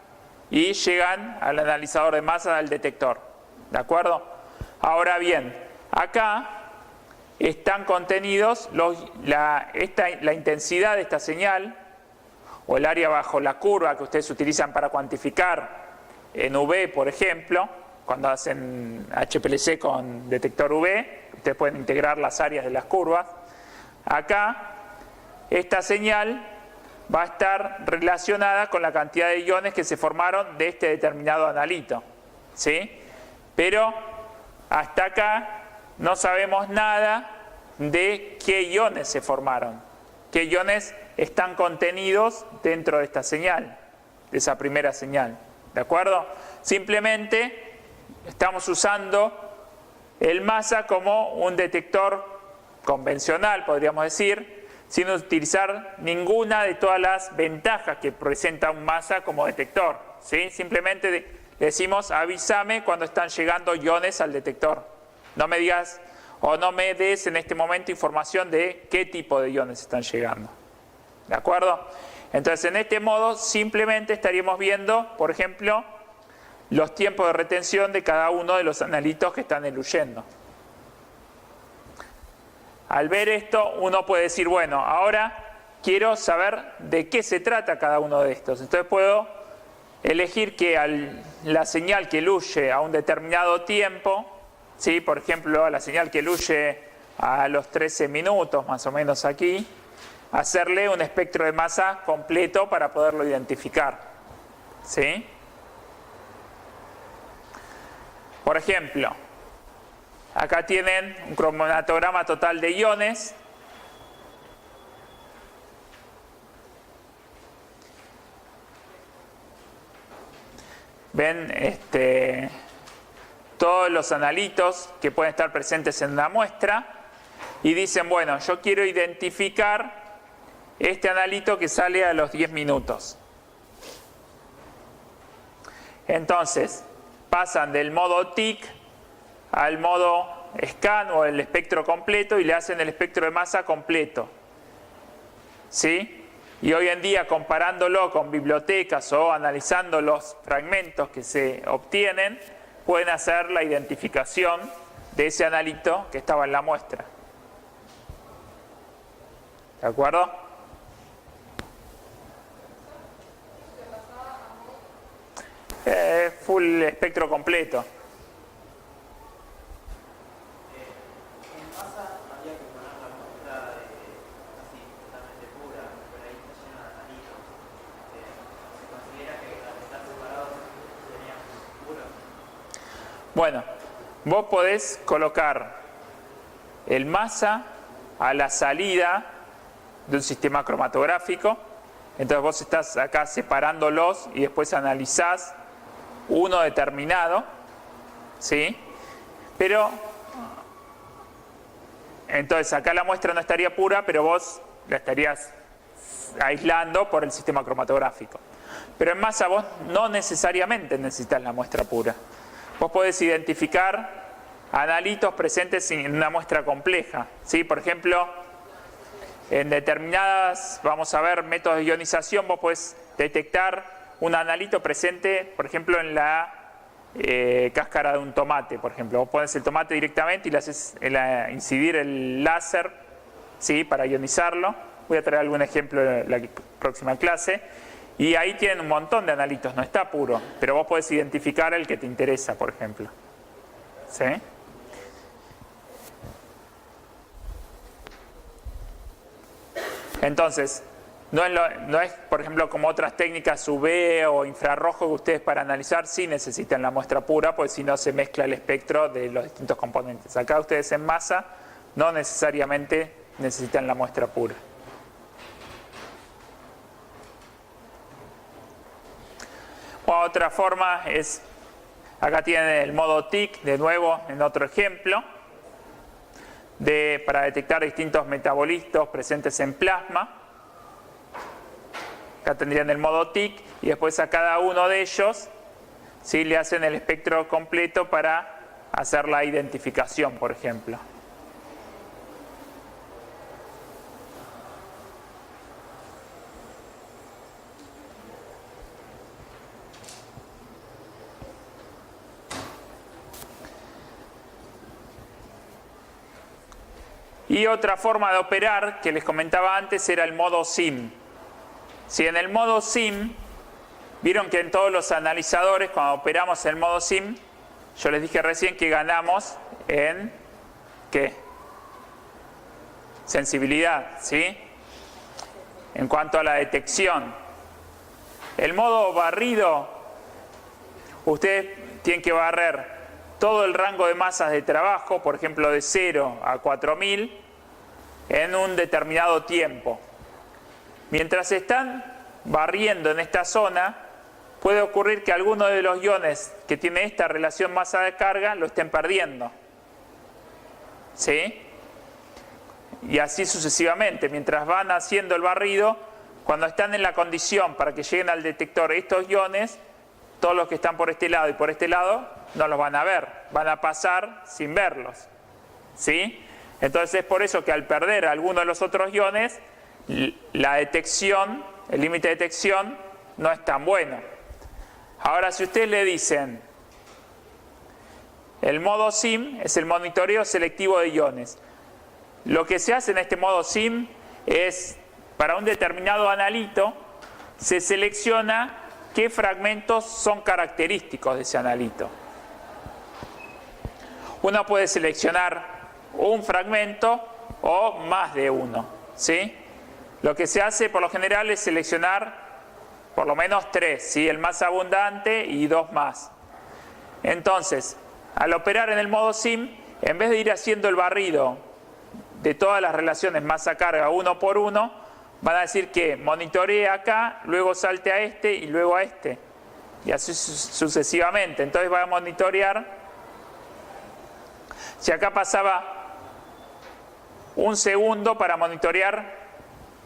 S1: y llegan al analizador de masa del detector. ¿De acuerdo? Ahora bien, acá están contenidos la intensidad de esta señal, o el área bajo la curva que ustedes utilizan para cuantificar en UV, por ejemplo, cuando hacen HPLC con detector UV, ustedes pueden integrar las áreas de las curvas. Acá, esta señal va a estar relacionada con la cantidad de iones que se formaron de este determinado analito, ¿sí? Pero hasta acá no sabemos nada de qué iones se formaron, qué iones están contenidos dentro de esta señal, de esa primera señal. ¿De acuerdo? Simplemente estamos usando el masa como un detector convencional, podríamos decir, sin utilizar ninguna de todas las ventajas que presenta un masa como detector, ¿sí? Simplemente decimos, avísame cuando están llegando iones al detector. No me digas o no me des en este momento información de qué tipo de iones están llegando. ¿De acuerdo? Entonces, en este modo, simplemente estaríamos viendo, por ejemplo, los tiempos de retención de cada uno de los analitos que están eluyendo. Al ver esto, uno puede decir, bueno, ahora quiero saber de qué se trata cada uno de estos. Entonces puedo elegir que la señal que eluye a un determinado tiempo, ¿sí?, por ejemplo, la señal que eluye a los 13 minutos, más o menos aquí, hacerle un espectro de masa completo para poderlo identificar, ¿sí? Por ejemplo, acá tienen un cromatograma total de iones. Ven todos los analitos que pueden estar presentes en una muestra y dicen, bueno, yo quiero identificar este analito que sale a los 10 minutos. Entonces, pasan del modo TIC al modo SCAN o el espectro completo y le hacen el espectro de masa completo, ¿sí? Y hoy en día, comparándolo con bibliotecas o analizando los fragmentos que se obtienen, pueden hacer la identificación de ese analito que estaba en la muestra. ¿De acuerdo? Full espectro completo.
S2: En masa había que poner la muestra así, totalmente pura, pero ahí está lleno de analitos.
S1: Bueno, vos podés colocar el masa a la salida de un sistema cromatográfico. Entonces vos estás acá separándolos y después analizás uno determinado, ¿sí? Pero entonces acá la muestra no estaría pura, pero vos la estarías aislando por el sistema cromatográfico. Pero en masa vos no necesariamente necesitas la muestra pura. Vos podés identificar analitos presentes en una muestra compleja, ¿sí? Por ejemplo, en determinadas, vamos a ver, métodos de ionización, vos podés detectar un analito presente, por ejemplo, en la cáscara de un tomate, por ejemplo. Vos pones el tomate directamente y le haces incidir el láser, ¿sí? Para ionizarlo. Voy a traer algún ejemplo en la próxima clase. Y ahí tienen un montón de analitos, no está puro, pero vos podés identificar el que te interesa, por ejemplo. ¿Sí? Entonces, no es, por ejemplo, como otras técnicas UV o infrarrojo que ustedes para analizar sí necesitan la muestra pura, porque si no se mezcla el espectro de los distintos componentes. Acá ustedes en masa no necesariamente necesitan la muestra pura. Otra forma es, acá tienen el modo TIC, de nuevo en otro ejemplo, para detectar distintos metabolitos presentes en plasma. Acá tendrían el modo TIC y después a cada uno de ellos, ¿sí? Le hacen el espectro completo para hacer la identificación, por ejemplo. Y otra forma de operar que les comentaba antes era el modo SIM. Si en el modo SIM, vieron que en todos los analizadores cuando operamos en el modo SIM, yo les dije recién que ganamos en ¿qué? Sensibilidad, ¿sí? En cuanto a la detección. El modo barrido, ustedes tienen que barrer todo el rango de masas de trabajo, por ejemplo de 0 a 4000, en un determinado tiempo. Mientras están barriendo en esta zona, puede ocurrir que alguno de los iones que tiene esta relación masa de carga lo estén perdiendo. ¿Sí? Y así sucesivamente. Mientras van haciendo el barrido, cuando están en la condición para que lleguen al detector estos iones, todos los que están por este lado y por este lado no los van a ver, van a pasar sin verlos. ¿Sí? Entonces es por eso que al perder alguno de los otros iones, la detección, el límite de detección no es tan bueno. Ahora, si ustedes le dicen, el modo SIM es el monitoreo selectivo de iones. Lo que se hace en este modo SIM es, para un determinado analito, se selecciona qué fragmentos son característicos de ese analito. Uno puede seleccionar un fragmento o más de uno, ¿sí? Lo que se hace por lo general es seleccionar por lo menos 3, ¿sí? El más abundante y 2 más. Entonces, al operar en el modo SIM, en vez de ir haciendo el barrido de todas las relaciones masa-carga uno por uno, van a decir que monitoree acá, luego salte a este y luego a este. Y así sucesivamente. Entonces va a monitorear. Si acá pasaba un segundo para monitorear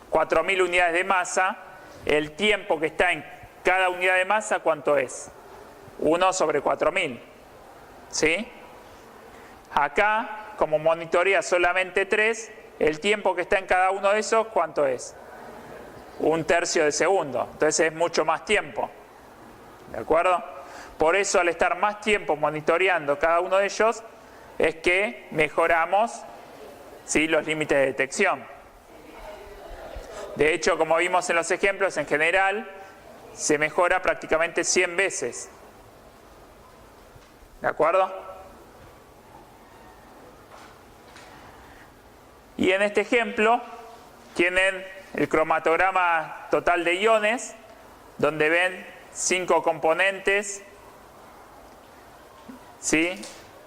S1: 4000 unidades de masa, el tiempo que está en cada unidad de masa, ¿cuánto es? 1 sobre 4000. ¿Sí? Acá, como monitorea solamente 3, el tiempo que está en cada uno de esos, ¿cuánto es? 1/3 de segundo. Entonces es mucho más tiempo. ¿De acuerdo? Por eso, al estar más tiempo monitoreando cada uno de ellos, es que mejoramos, ¿sí?, los límites de detección. De hecho, como vimos en los ejemplos, en general se mejora prácticamente 100 veces. ¿De acuerdo? Y en este ejemplo tienen el cromatograma total de iones, donde ven 5 componentes ¿sí?,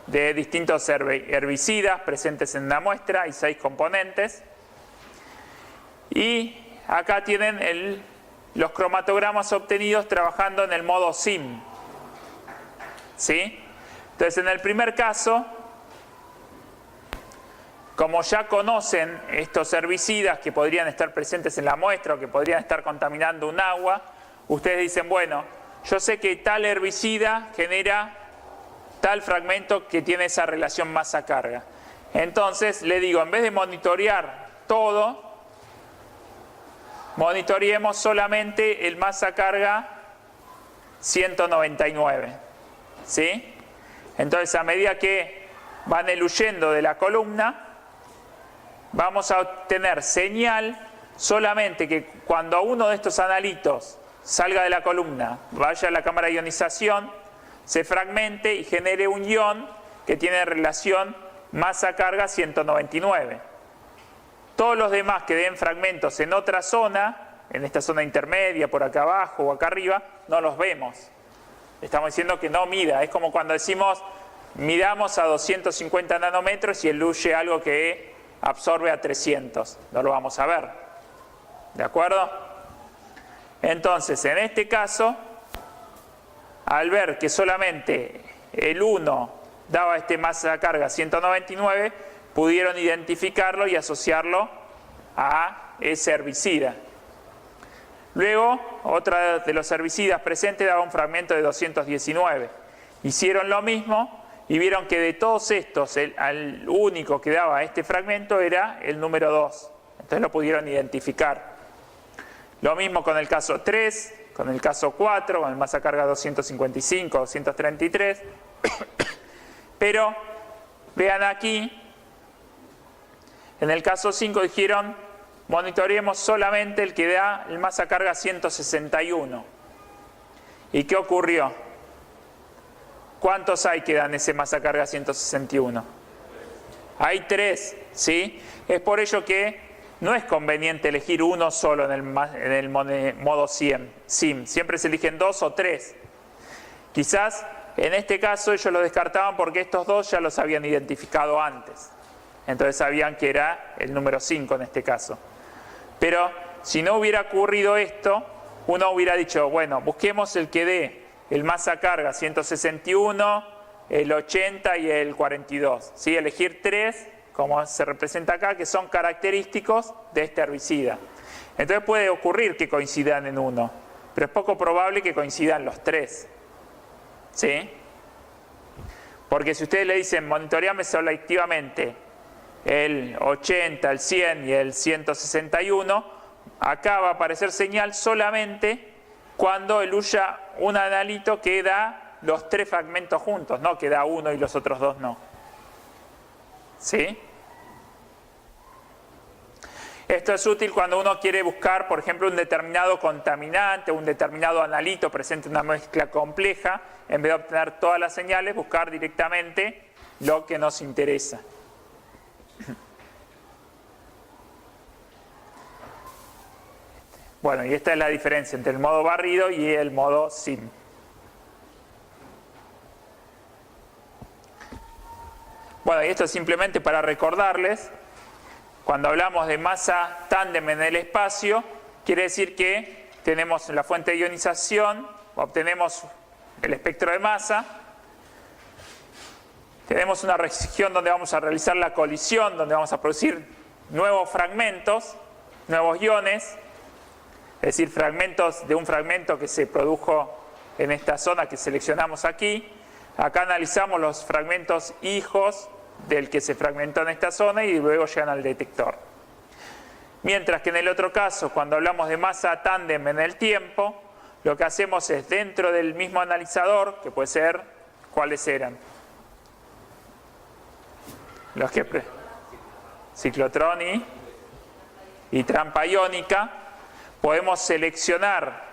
S1: de distintos herbicidas presentes en una muestra. Hay 6 componentes. Y acá tienen los cromatogramas obtenidos trabajando en el modo SIM. ¿Sí? Entonces, en el primer caso, como ya conocen estos herbicidas que podrían estar presentes en la muestra o que podrían estar contaminando un agua, ustedes dicen, bueno, yo sé que tal herbicida genera tal fragmento que tiene esa relación masa-carga. Entonces, le digo, en vez de monitorear todo, monitoreemos solamente el masa-carga 199. ¿Sí? Entonces, a medida que van eluyendo de la columna, vamos a obtener señal solamente que cuando uno de estos analitos salga de la columna, vaya a la cámara de ionización, se fragmente y genere un ion que tiene relación masa-carga 199. Todos los demás que den fragmentos en otra zona, en esta zona intermedia, por acá abajo o acá arriba, no los vemos. Estamos diciendo que no mida. Es como cuando decimos, midamos a 250 nanómetros y eluye algo que absorbe a 300. No lo vamos a ver. ¿De acuerdo? Entonces, en este caso, al ver que solamente el 1 daba este masa carga 199, pudieron identificarlo y asociarlo a ese herbicida. Luego, otra de los herbicidas presentes daba un fragmento de 219. Hicieron lo mismo y vieron que de todos estos, el único que daba este fragmento era el número 2. Entonces lo pudieron identificar. Lo mismo con el caso 3, con el caso 4, con el masa carga 255, 233. Pero, vean aquí, en el caso 5 dijeron, monitoreemos solamente el que da el masa carga 161. ¿Y qué ocurrió? ¿Cuántos hay que dan ese masa carga 161? Hay 3, ¿sí? Es por ello que no es conveniente elegir uno solo en el modo SIM. Siempre se eligen 2 o 3. Quizás en este caso ellos lo descartaban porque estos 2 ya los habían identificado antes. Entonces sabían que era el número 5 en este caso. Pero si no hubiera ocurrido esto, uno hubiera dicho, bueno, busquemos el que dé el masa carga 161, el 80 y el 42. ¿Sí? Elegir 3, como se representa acá, que son característicos de este herbicida. Entonces puede ocurrir que coincidan en uno, pero es poco probable que coincidan los 3. ¿Sí? Porque si ustedes le dicen, monitoreame selectivamente el 80, el 100 y el 161, acá va a aparecer señal solamente cuando eluya un analito que da los 3 fragmentos juntos, no que da uno y los otros 2 no. ¿Sí? Esto es útil cuando uno quiere buscar, por ejemplo, un determinado contaminante, un determinado analito presente en una mezcla compleja. En vez de obtener todas las señales, buscar directamente lo que nos interesa. Bueno, y esta es la diferencia entre el modo barrido y el modo SIM. Bueno, y esto es simplemente para recordarles, cuando hablamos de masa tándem en el espacio, quiere decir que tenemos la fuente de ionización, obtenemos el espectro de masa, tenemos una región donde vamos a realizar la colisión, donde vamos a producir nuevos fragmentos, nuevos iones, es decir, fragmentos de un fragmento que se produjo en esta zona que seleccionamos aquí. Acá analizamos los fragmentos hijos del que se fragmentó en esta zona y luego llegan al detector. Mientras que en el otro caso, cuando hablamos de masa tándem en el tiempo, lo que hacemos es dentro del mismo analizador, que puede ser, ¿cuáles eran? Los que ciclotrón y trampa iónica, podemos seleccionar,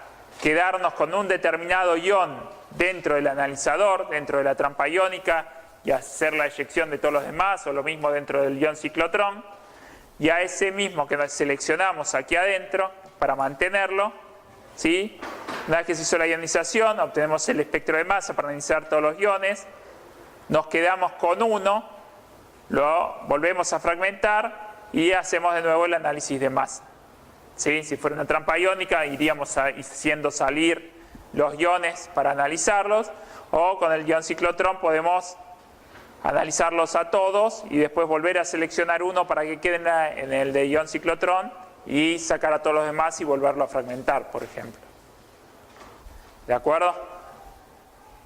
S1: quedarnos con un determinado ion dentro del analizador, dentro de la trampa iónica, y hacer la eyección de todos los demás, o lo mismo dentro del ion ciclotrón, y a ese mismo que nos seleccionamos aquí adentro, para mantenerlo, ¿sí? Una vez que se hizo la ionización, obtenemos el espectro de masa para analizar todos los iones, nos quedamos con uno, lo volvemos a fragmentar y hacemos de nuevo el análisis de masa. ¿Sí? Si fuera una trampa iónica, iríamos haciendo salir los iones para analizarlos, o con el ion ciclotrón podemos analizarlos a todos y después volver a seleccionar uno para que quede en el de ion ciclotrón y sacar a todos los demás y volverlo a fragmentar, por ejemplo. ¿De acuerdo?